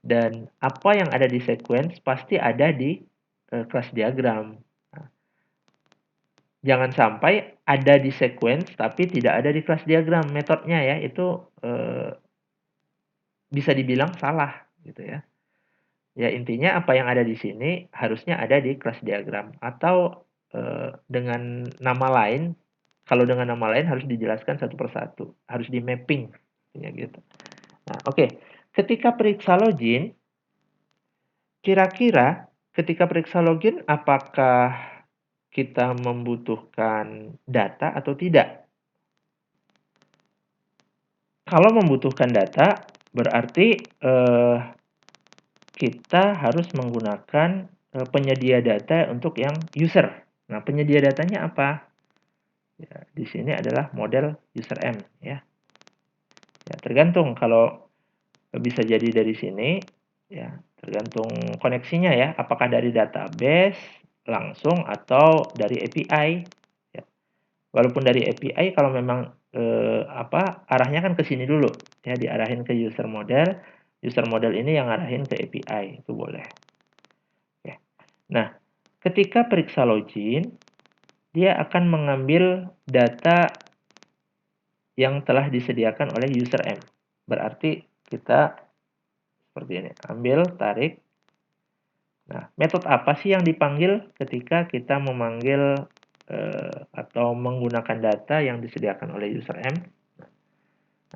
Dan apa yang ada di sequence pasti ada di kelas diagram. Nah, jangan sampai ada di sequence tapi tidak ada di kelas diagram. Metodenya ya, itu bisa dibilang salah gitu ya. Ya intinya apa yang ada di sini harusnya ada di kelas diagram, atau dengan nama lain. Kalau dengan nama lain harus dijelaskan satu persatu, harus di mapping ya gitu. Nah, oke. Ketika periksa login, kira-kira ketika periksa login apakah kita membutuhkan data atau tidak? Kalau membutuhkan data berarti kita harus menggunakan penyedia data untuk yang user. Nah, penyedia datanya apa? Ya, di sini adalah model user M ya. Ya, tergantung, kalau bisa jadi dari sini ya, tergantung koneksinya ya, apakah dari database langsung atau dari API ya. Walaupun dari API, kalau memang arahnya kan ke sini dulu ya, diarahin ke user model ini yang arahin ke API, itu boleh. Oke. Nah, ketika periksa login, dia akan mengambil data yang telah disediakan oleh user M. Berarti kita seperti ini, ambil, tarik. Nah, metode apa sih yang dipanggil ketika kita memanggil atau menggunakan data yang disediakan oleh user M?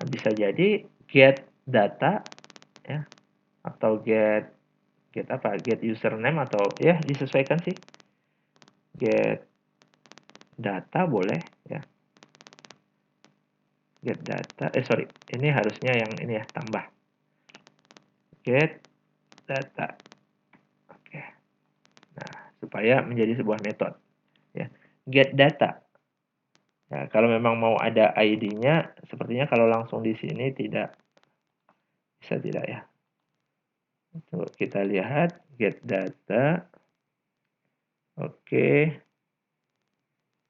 Nah, bisa jadi get data ya, atau get username, atau ya disesuaikan sih. Get data boleh ya. Get data, ini harusnya yang ini ya, tambah. Get data. Oke. Nah, supaya menjadi sebuah metode ya. Get data. Ya, kalau memang mau ada ID-nya, sepertinya kalau langsung di sini tidak bisa, tidak ya. Coba kita lihat get data. Oke.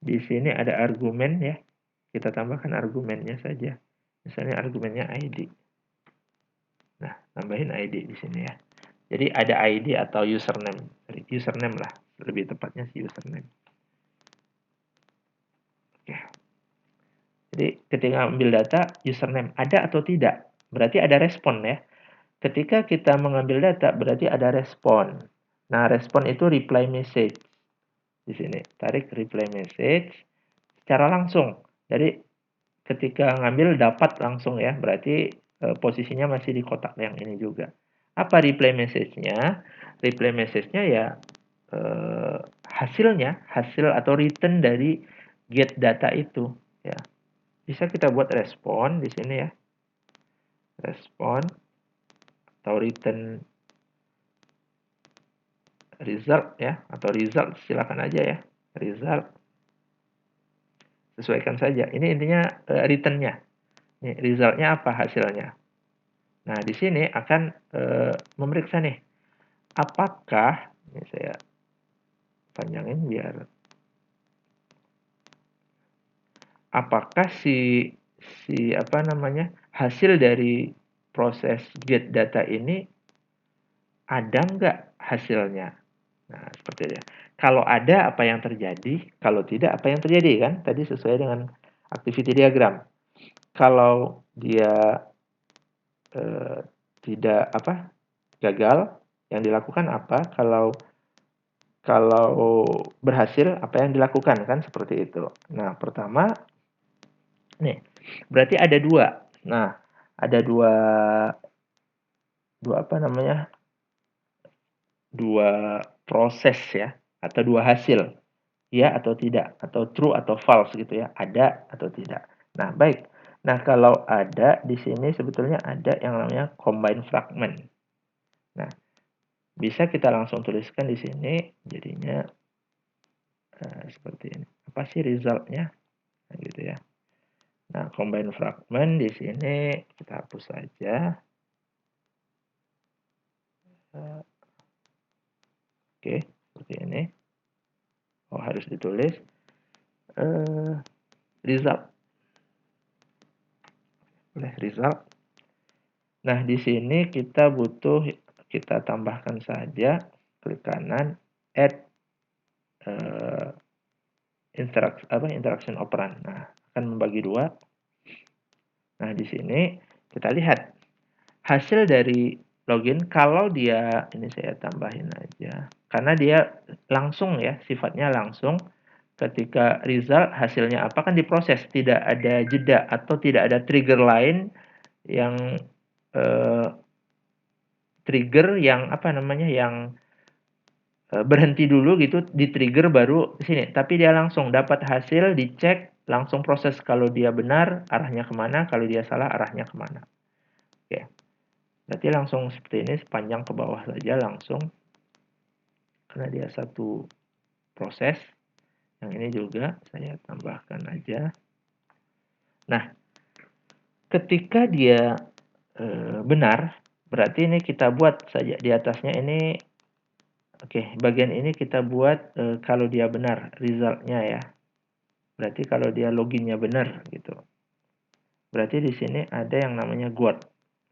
Di sini ada argumen ya. Kita tambahkan argumennya saja. Misalnya argumennya ID. Nah, tambahin ID di sini ya. Jadi ada ID atau username. Username lah, lebih tepatnya sih username. Oke. Jadi ketika ambil data, username ada atau tidak, berarti ada respon ya. Ketika kita mengambil data, berarti ada respon. Nah, respon itu reply message. Di sini, tarik reply message secara langsung. Jadi ketika ngambil dapat langsung ya, berarti posisinya masih di kotak yang ini juga. Apa reply message-nya? Reply message-nya ya hasil atau return dari get data itu ya. Bisa kita buat respon di sini ya. Respon atau return result ya, atau result silakan aja ya. Result. Sesuaikan saja. Ini intinya return-nya. Nih, result-nya apa hasilnya. Nah, di sini akan memeriksa nih, apakah, ini saya panjangin biar, apakah hasil dari proses get data ini ada nggak hasilnya. Nah, seperti itu. Kalau ada, apa yang terjadi? Kalau tidak, apa yang terjadi kan? Tadi sesuai dengan activity diagram. Kalau dia tidak gagal, Yang dilakukan apa? Kalau berhasil, apa yang dilakukan, kan seperti itu. Nah, pertama, nih, berarti ada dua. Nah, ada dua apa namanya? Dua proses ya, atau dua hasil. Ya atau tidak, atau true atau false gitu ya, ada atau tidak. Nah, baik. Nah, kalau ada di sini sebetulnya ada yang namanya combine fragment. Nah, bisa kita langsung tuliskan di sini jadinya seperti ini. Apa sih resultnya? Nah, gitu ya. Nah, combine fragment di sini kita hapus saja. Oke, seperti ini. Oh, harus ditulis result. Boleh result. Nah, di sini kita butuh, kita tambahkan saja, klik kanan, add interaction operand. Nah, akan membagi dua. Nah, di sini kita lihat hasil dari login. Kalau dia, ini saya tambahin aja, karena dia langsung ya, sifatnya langsung. Ketika result hasilnya apa kan diproses, tidak ada jeda atau tidak ada trigger lain yang trigger yang apa namanya, yang berhenti dulu gitu, di-trigger baru sini. Tapi dia langsung dapat hasil, dicek, langsung proses. Kalau dia benar, arahnya kemana. Kalau dia salah, arahnya kemana. Oke. Berarti langsung seperti ini, sepanjang ke bawah saja langsung. Karena dia satu proses. Yang ini juga saya tambahkan aja. Nah, ketika dia benar, berarti ini kita buat saja di atasnya ini. Oke, bagian ini kita buat kalau dia benar resultnya ya. Berarti kalau dia loginnya benar gitu. Berarti di sini ada yang namanya guard.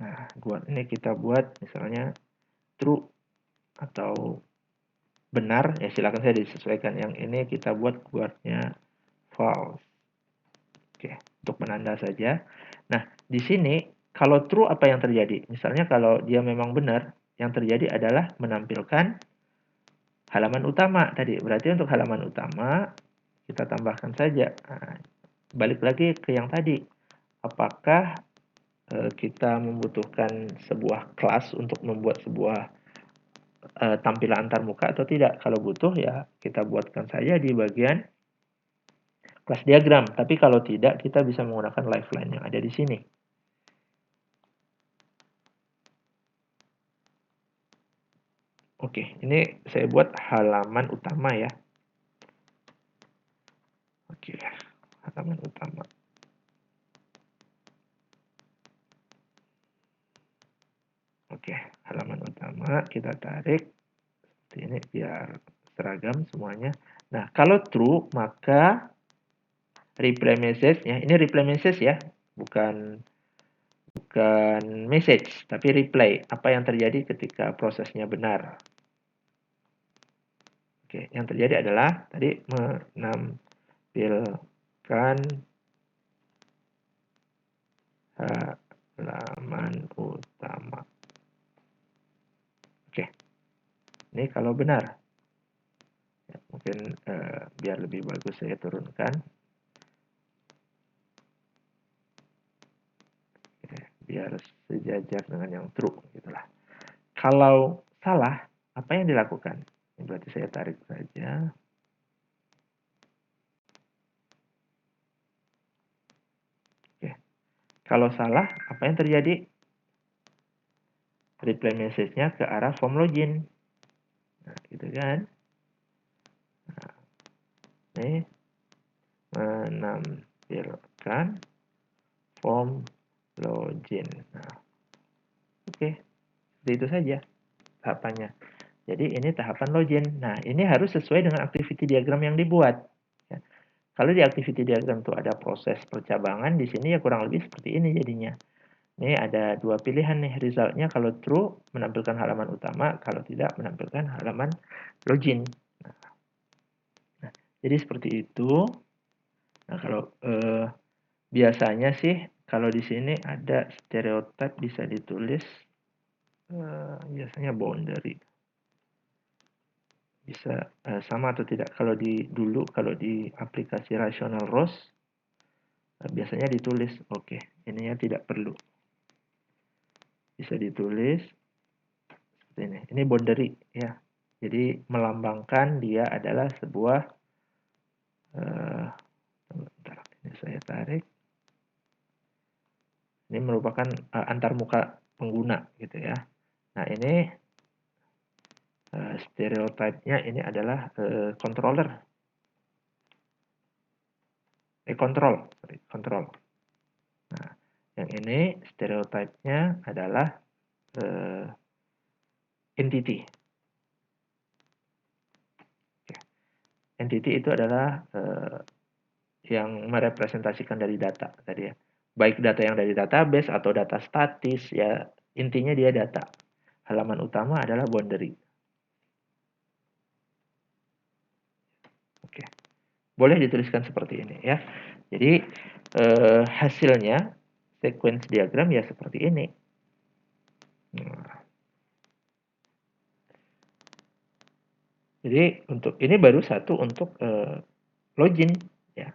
Nah, guard ini kita buat misalnya true atau benar, ya silakan saya disesuaikan. Yang ini kita buat guardnya false. Oke, untuk penanda saja. Nah, di sini kalau true apa yang terjadi? Misalnya kalau dia memang benar, yang terjadi adalah menampilkan halaman utama tadi. Berarti untuk halaman utama kita tambahkan saja. Nah, balik lagi ke yang tadi. Apakah kita membutuhkan sebuah kelas untuk membuat sebuah tampilan antarmuka atau tidak? Kalau butuh ya kita buatkan saja di bagian kelas diagram. Tapi kalau tidak, kita bisa menggunakan lifeline yang ada di sini. Oke, ini saya buat halaman utama ya. Oke, halaman utama. Oke, halaman utama kita tarik seperti ini biar seragam semuanya. Nah, kalau true maka reply message ya. Ini reply message ya, bukan message, tapi reply. Apa yang terjadi ketika prosesnya benar. Oke, yang terjadi adalah tadi menampilkan halaman utama. Oke, ini kalau benar. Ya, mungkin biar lebih bagus saya turunkan. Oke, biar sejajar dengan yang true. Gitulah. Kalau salah, apa yang dilakukan? Ini berarti saya tarik saja. Oke. Kalau salah, apa yang terjadi? Reply message-nya ke arah form login. Nah, gitu kan. Nah, ini menampilkan form login. Nah, oke. Seperti itu saja tahapannya. Jadi ini tahapan login. Nah, ini harus sesuai dengan activity diagram yang dibuat. Ya. Kalau di activity diagram itu ada proses percabangan, di sini ya kurang lebih seperti ini jadinya. Ini ada dua pilihan nih resultnya. Kalau true menampilkan halaman utama, kalau tidak menampilkan halaman login. Nah, jadi seperti itu. Nah, kalau biasanya sih kalau di sini ada stereotype bisa ditulis biasanya boundary. Bisa sama atau tidak. Kalau di aplikasi Rational Rows biasanya ditulis, oke, ininya tidak perlu. Bisa ditulis seperti ini. Ini boundary ya. Jadi melambangkan dia adalah sebuah bentar, ini saya tarik. Ini merupakan antarmuka pengguna gitu ya. Nah, ini stereotype-nya ini adalah controller. Control. Nah, yang ini stereotype-nya adalah entity. Entity itu adalah yang merepresentasikan dari data tadi ya. Baik data yang dari database atau data statis ya, intinya dia data. Halaman utama adalah boundary. Oke. Boleh dituliskan seperti ini ya. Jadi hasilnya sequence diagram ya seperti ini. Nah, jadi untuk ini baru satu untuk login ya.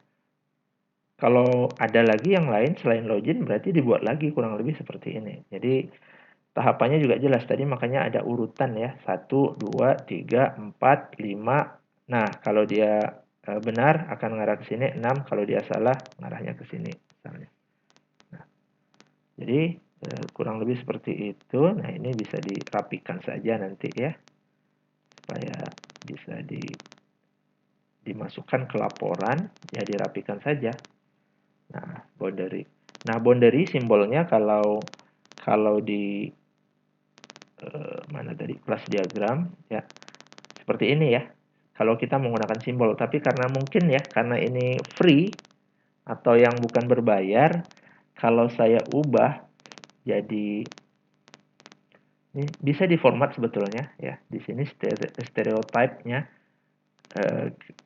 Kalau ada lagi yang lain selain login berarti dibuat lagi kurang lebih seperti ini. Jadi tahapannya juga jelas tadi, makanya ada urutan ya. 1, 2, 3, 4, 5. Nah, kalau dia benar akan mengarah ke sini. 6 kalau dia salah mengarahnya ke sini misalnya. Nah, jadi kurang lebih seperti itu. Nah, ini bisa dirapikan saja nanti ya. Supaya bisa dimasukkan ke laporan, ya dirapikan saja. Nah, boundary. Nah, boundary simbolnya kalau di mana tadi kelas diagram ya seperti ini ya. Kalau kita menggunakan simbol, tapi karena mungkin ya karena ini free atau yang bukan berbayar, kalau saya ubah jadi ini bisa diformat sebetulnya ya. Di sini stereotype-nya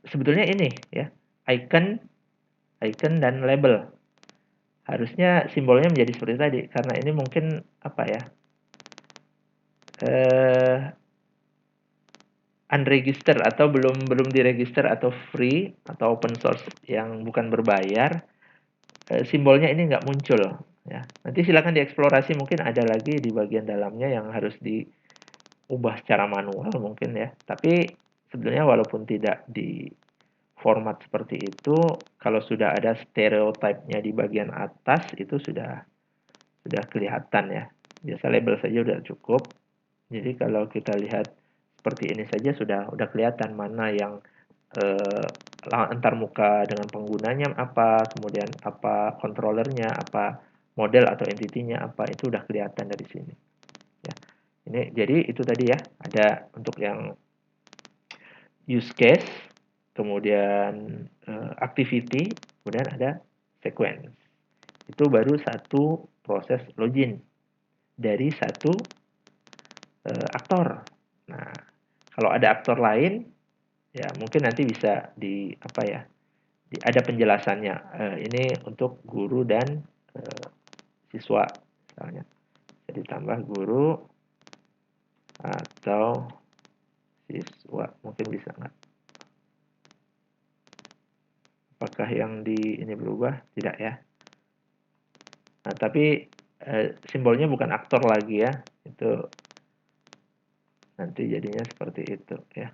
sebetulnya ini ya, icon dan label. Harusnya simbolnya menjadi seperti tadi, karena ini mungkin apa ya, unregister atau belum diregister atau free atau open source yang bukan berbayar, simbolnya ini nggak muncul ya. Nanti silakan dieksplorasi, mungkin ada lagi di bagian dalamnya yang harus diubah secara manual mungkin ya. Tapi sebenarnya walaupun tidak di format seperti itu, kalau sudah ada stereotype-nya di bagian atas itu sudah kelihatan ya. Biasa label saja sudah cukup. Jadi kalau kita lihat seperti ini saja sudah kelihatan mana yang antarmuka dengan penggunanya apa, kemudian apa controllernya, apa model atau entity-nya apa, itu udah kelihatan dari sini. Ya. Ini jadi itu tadi ya, ada untuk yang use case, kemudian activity, kemudian ada sequence. Itu baru satu proses login dari satu aktor. Nah, kalau ada aktor lain, ya mungkin nanti bisa ada penjelasannya. Ini untuk guru dan siswa, misalnya. Jadi tambah guru atau siswa, mungkin bisa nggak? Apakah yang ini berubah? Tidak ya. Nah, tapi simbolnya bukan aktor lagi ya. Itu nanti jadinya seperti itu ya.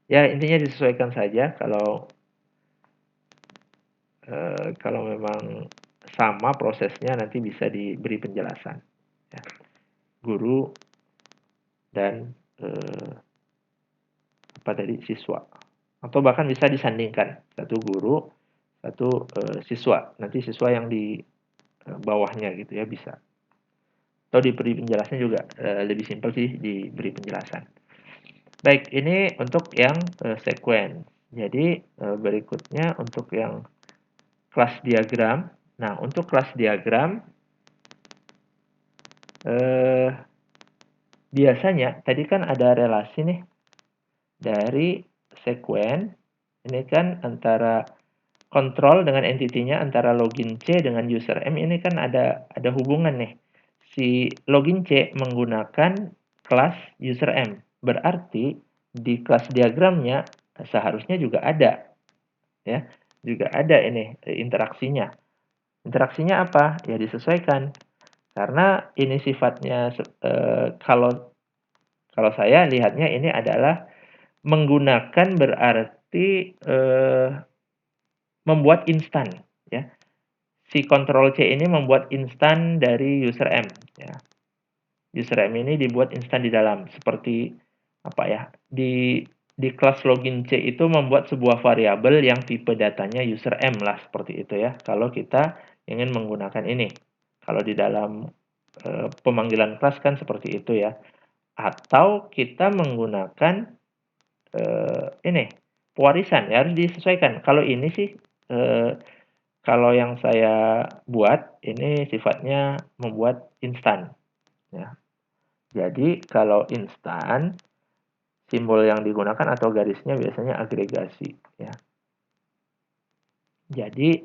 Ya, intinya disesuaikan saja. Kalau memang sama prosesnya nanti bisa diberi penjelasan ya. Guru dan siswa, atau bahkan bisa disandingkan satu guru satu siswa, nanti siswa yang di bawahnya gitu ya, bisa, atau diberi penjelasan juga lebih simpel sih diberi penjelasan. Baik, ini untuk yang sequence. Jadi berikutnya untuk yang kelas diagram. Nah, untuk kelas diagram biasanya tadi kan ada relasi nih dari sequence. Ini kan antara control dengan entity-nya, antara login C dengan user M, ini kan ada hubungan nih. si login C menggunakan kelas user M. Berarti di kelas diagramnya seharusnya juga ada, ya, juga ada ini interaksinya. Interaksinya apa? Ya disesuaikan. Karena ini sifatnya kalau saya lihatnya ini adalah menggunakan berarti membuat instan, ya. Si Ctrl C ini membuat instan dari user M, ya. User M ini dibuat instan di dalam, seperti apa ya? Di kelas login C itu membuat sebuah variabel yang tipe datanya user M lah, seperti itu ya. Kalau kita ingin menggunakan ini. Kalau di dalam pemanggilan kelas kan seperti itu ya. Atau kita menggunakan ini pewarisan ya, harus disesuaikan. Kalau ini sih kalau yang saya buat ini sifatnya membuat instan ya. Jadi kalau instan simbol yang digunakan atau garisnya biasanya agregasi ya. Jadi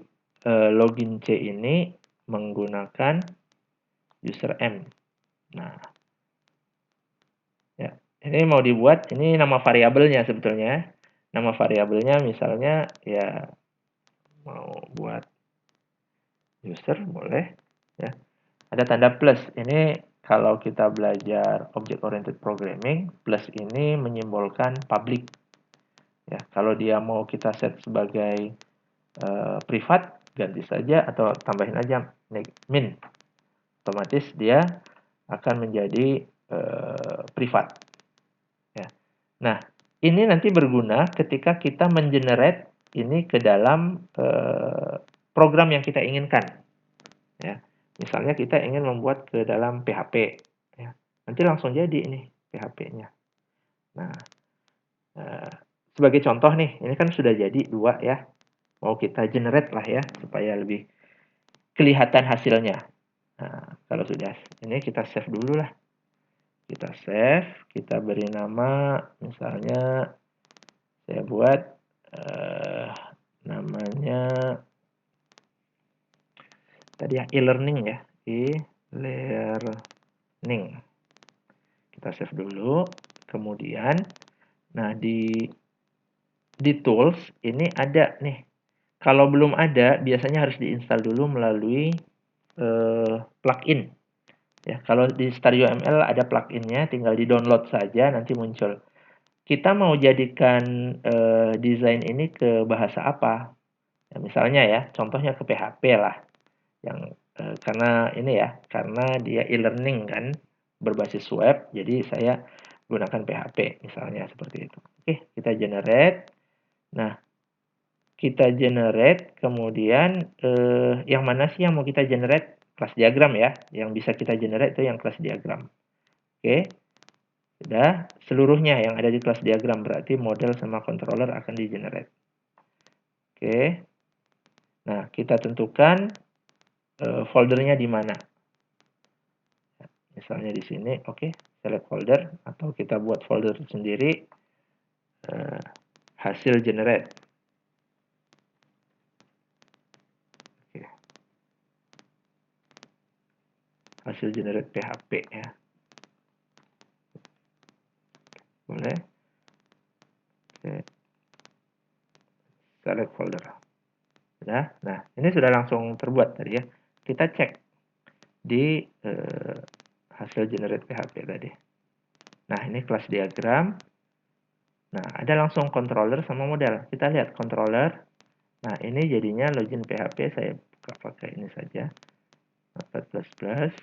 login C ini menggunakan user M. Nah, ya, ini mau dibuat, ini nama variabelnya sebetulnya. Nama variabelnya misalnya ya mau buat user boleh ya. Ada tanda plus. Ini kalau kita belajar object oriented programming, plus ini menyimbolkan public. Ya, kalau dia mau kita set sebagai privat, ganti saja atau tambahin aja min. Otomatis dia akan menjadi privat. Ya. Nah, ini nanti berguna ketika kita mengenerate ini ke dalam program yang kita inginkan. Ya. Misalnya kita ingin membuat ke dalam PHP. Ya. Nanti langsung jadi ini PHP-nya. Nah, sebagai contoh nih, ini kan sudah jadi 2 ya. Mau kita generate lah ya, supaya lebih kelihatan hasilnya. Nah, kalau sudah, ini kita save dulu lah. Kita save, kita beri nama, misalnya saya buat namanya tadi ya e-learning ya, e-learning. Kita save dulu, kemudian, nah di tools ini ada nih. Kalau belum ada, biasanya harus diinstal dulu melalui plugin. Ya, kalau di StarioML ada pluginnya, tinggal di-download saja, nanti muncul. Kita mau jadikan desain ini ke bahasa apa? Ya, misalnya ya, contohnya ke PHP lah. Yang karena ini ya, karena dia e-learning kan, berbasis web, jadi saya gunakan PHP misalnya seperti itu. Oke, kita generate. Nah, kita generate, kemudian yang mana sih yang mau kita generate? Kelas diagram ya, yang bisa kita generate itu yang kelas diagram. Oke, sudah seluruhnya yang ada di kelas diagram, berarti model sama controller akan di generate. Oke, nah kita tentukan foldernya di mana. Misalnya di sini, oke, select folder, atau kita buat folder sendiri, hasil generate. Oke. Hasil generate PHP ya. Boleh. Oke. Select folder. Nah, ini sudah langsung terbuat tadi ya. Kita cek di hasil generate PHP tadi. Nah, ini kelas diagram. Nah, ada langsung controller sama model. Kita lihat controller. Nah, ini jadinya login PHP. Saya buka pakai ini saja. 14++.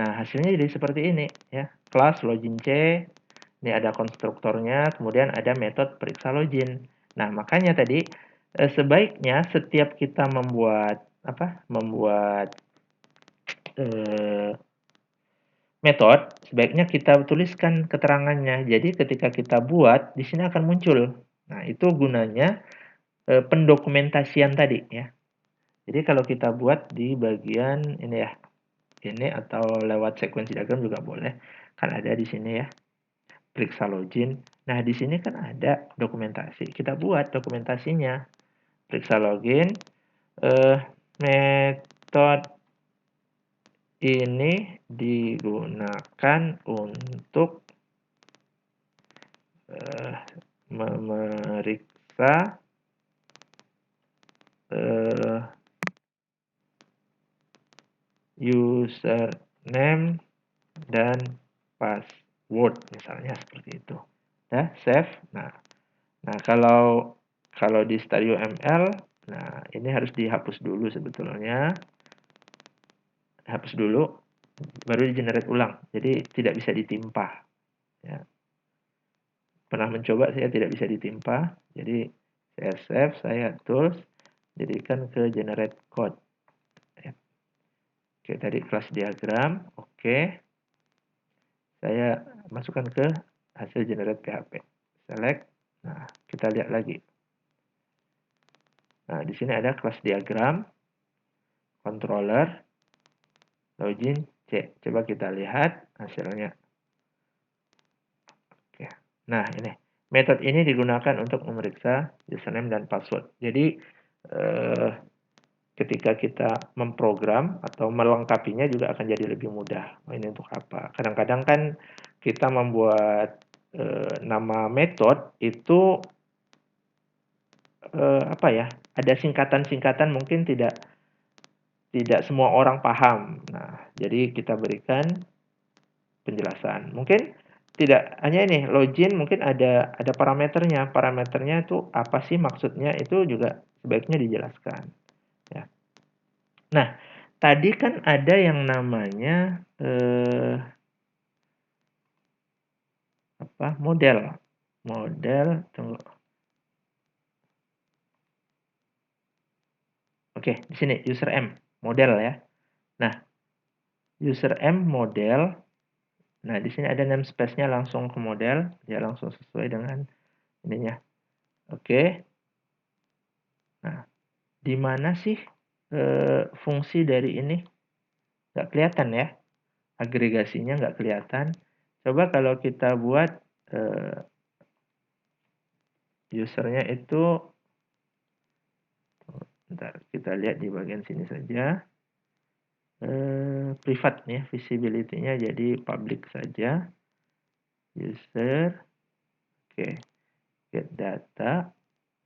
Nah, hasilnya jadi seperti ini ya. Kelas login C. Ini ada konstruktornya, kemudian ada metode periksa login. Nah, makanya tadi sebaiknya setiap kita membuat metode, sebaiknya kita tuliskan keterangannya. Jadi ketika kita buat, di sini akan muncul. Nah, itu gunanya pendokumentasian tadi ya. Jadi kalau kita buat di bagian ini ya, ini atau lewat sequence diagram juga boleh. Kan ada di sini ya. Periksa login. Nah, di sini kan ada dokumentasi. Kita buat dokumentasinya. Periksa login, metode ini digunakan untuk memeriksa username dan password, misalnya seperti itu. Ya, save. Nah, kalau di Stadio ML, nah ini harus dihapus dulu sebetulnya. Hapus dulu, baru di-generate ulang. Jadi tidak bisa ditimpa. Ya. Pernah mencoba, saya tidak bisa ditimpa. Jadi saya save, saya tools, jadikan ke generate code. Ya. Oke, tadi kelas diagram. Oke. Saya masukkan ke hasil generate PHP. Select. Nah, kita lihat lagi. Nah, di sini ada kelas diagram, controller, login, C. Coba kita lihat hasilnya. Oke. Nah, ini. Metode ini digunakan untuk memeriksa username dan password. Jadi, ketika kita memprogram atau melengkapinya juga akan jadi lebih mudah. Ini untuk apa? Kadang-kadang kan kita membuat nama metode itu apa ya? Ada singkatan-singkatan mungkin tidak semua orang paham. Nah, jadi kita berikan penjelasan. Mungkin tidak hanya ini, login mungkin ada parameternya. Parameternya itu apa sih maksudnya, itu juga sebaiknya dijelaskan. Ya. Nah, tadi kan ada yang namanya model. Tunggu. Oke, di sini user M, model ya. Nah, user M model. Nah, di sini ada namespace-nya langsung ke model, dia langsung sesuai dengan ininya. Oke. Nah, di mana sih fungsi dari ini? Nggak kelihatan ya. Agregasinya nggak kelihatan. Coba kalau kita buat usernya itu, bentar, kita lihat di bagian sini saja. Privat ya, visibility-nya jadi public saja. User, oke, get data,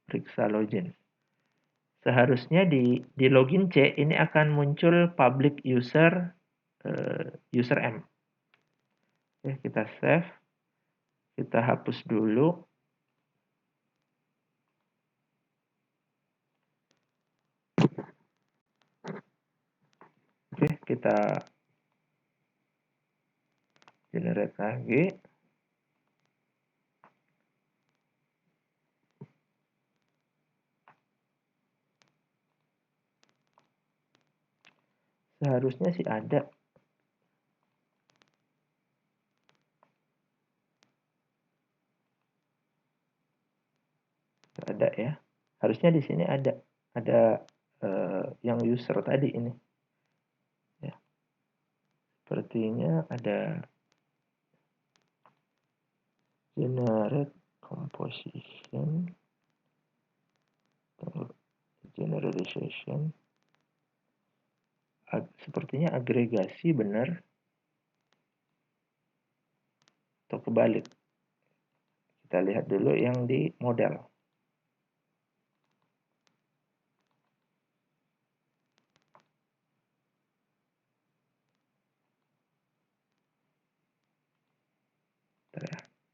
periksa login. Seharusnya di login C ini akan muncul public user user M. Oke, kita save, kita hapus dulu. Oke, kita generate lagi. Seharusnya sih ada. Ada ya. Harusnya di sini ada yang user tadi ini. Ya. Sepertinya ada generate composition, generalization. Sepertinya agregasi benar atau kebalik. Kita lihat dulu yang di model.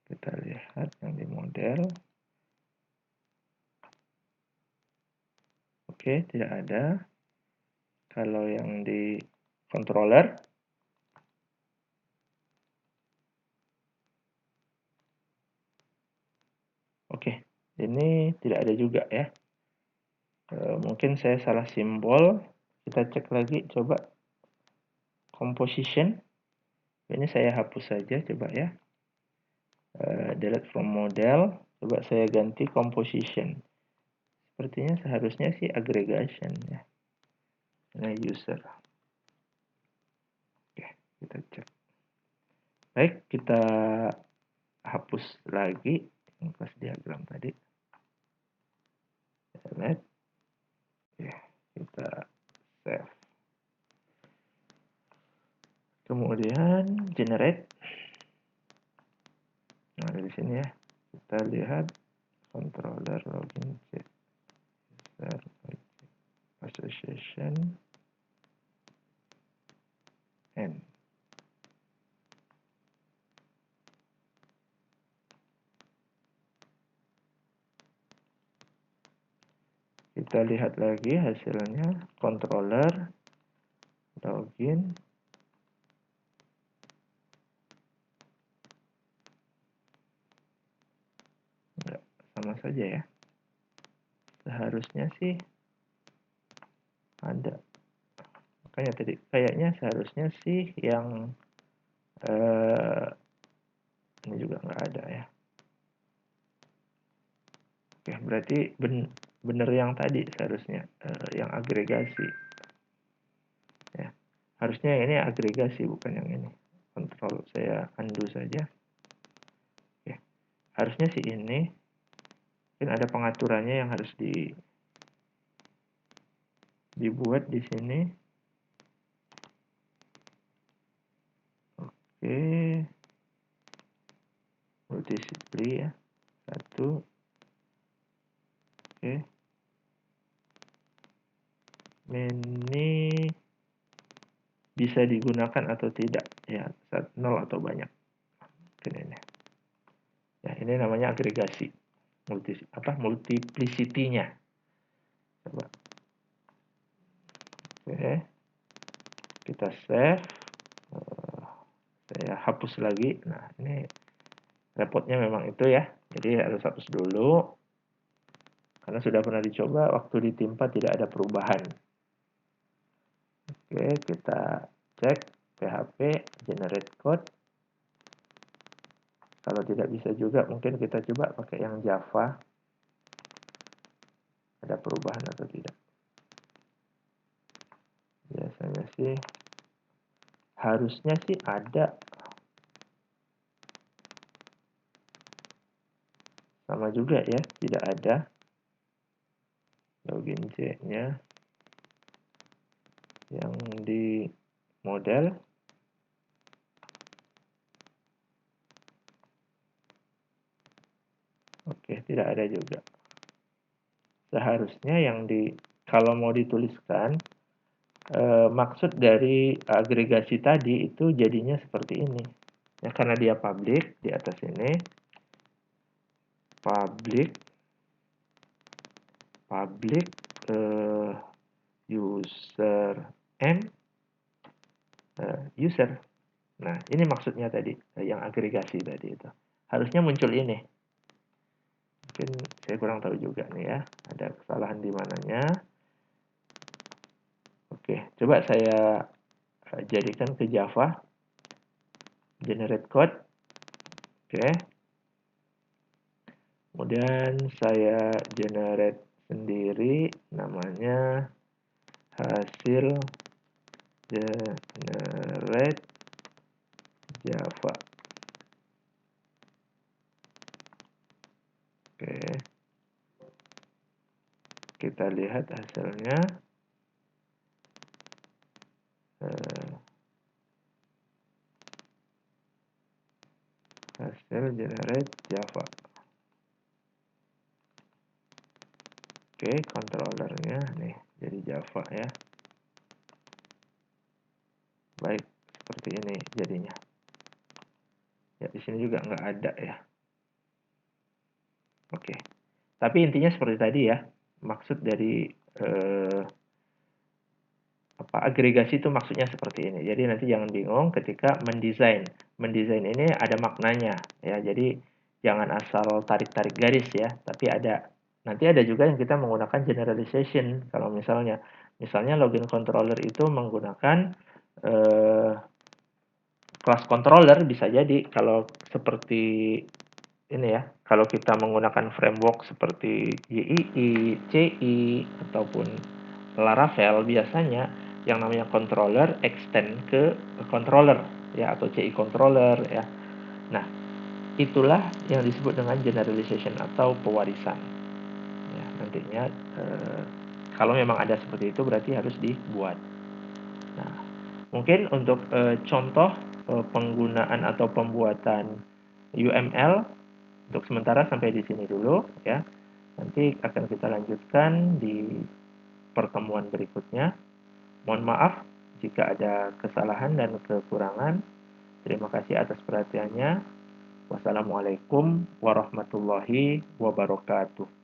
Kita lihat yang di model. Oke, tidak ada. Kalau yang di controller, oke, ini tidak ada juga ya. Mungkin saya salah simbol. Kita cek lagi, coba composition. Ini saya hapus saja, coba ya. Delete from model. Coba saya ganti composition. Sepertinya seharusnya sih aggregation ya. Nah, user. Oke, kita cek. Baik, kita hapus lagi yang kelas diagram tadi. Select. Oke, kita save. Kemudian generate. Nah, dari sini ya. Kita lihat controller login user association n. Kita lihat lagi hasilnya, controller login. Enggak, sama saja ya. Seharusnya sih ada. Makanya tadi kayaknya seharusnya sih yang ini juga nggak ada ya. Oke, berarti bener yang tadi seharusnya yang agregasi. Ya, harusnya ini agregasi bukan yang ini. Kontrol saya undo saja. Oke, harusnya sih ini. Mungkin ada pengaturannya yang harus dibuat di sini. Oke, multiply ya, 1. Oke, ini bisa digunakan atau tidak ya, 0 atau banyak. Mungkin ini ya, ini namanya agregasi multiplicity-nya. Coba. Oke, kita save. Saya hapus lagi. Nah, ini repotnya memang itu ya, jadi harus hapus dulu karena sudah pernah dicoba, waktu ditimpa tidak ada perubahan. Oke, kita cek PHP generate code. Kalau tidak bisa juga mungkin kita coba pakai yang Java, ada perubahan atau tidak. Biasanya sih harusnya sih ada. Sama juga ya, tidak ada. Login C-nya yang di model. Oke, tidak ada juga. Seharusnya yang kalau mau dituliskan maksud dari agregasi tadi itu jadinya seperti ini. Ya, karena dia public di atas ini. Public user n user. Nah, ini maksudnya tadi yang agregasi tadi itu. Harusnya muncul ini. Mungkin saya kurang tahu juga nih ya, ada kesalahan di mananya. Oke, coba saya jadikan ke Java. Generate code. Oke. Kemudian saya generate sendiri, namanya hasil generate Java. Oke, kita lihat hasilnya. Hasil generate Java. Oke, controllernya nih jadi Java ya. Baik, seperti ini jadinya. Ya, di sini juga nggak ada ya. Oke, tapi intinya seperti tadi ya. Maksud dari agregasi itu maksudnya seperti ini. Jadi nanti jangan bingung ketika mendesain. Mendesain ini ada maknanya ya. Jadi jangan asal tarik-tarik garis ya, tapi nanti ada juga yang kita menggunakan generalization. Kalau misalnya login controller itu menggunakan class controller, bisa jadi kalau seperti ini ya. Kalau kita menggunakan framework seperti YII, CI ataupun Laravel, biasanya yang namanya controller extend ke controller ya, atau CI controller ya. Nah, itulah yang disebut dengan generalization atau pewarisan. Ya, nantinya kalau memang ada seperti itu berarti harus dibuat. Nah, Mungkin untuk contoh penggunaan atau pembuatan UML untuk sementara sampai di sini dulu ya. Nanti akan kita lanjutkan di pertemuan berikutnya. Mohon maaf jika ada kesalahan dan kekurangan. Terima kasih atas perhatiannya. Wassalamualaikum warahmatullahi wabarakatuh.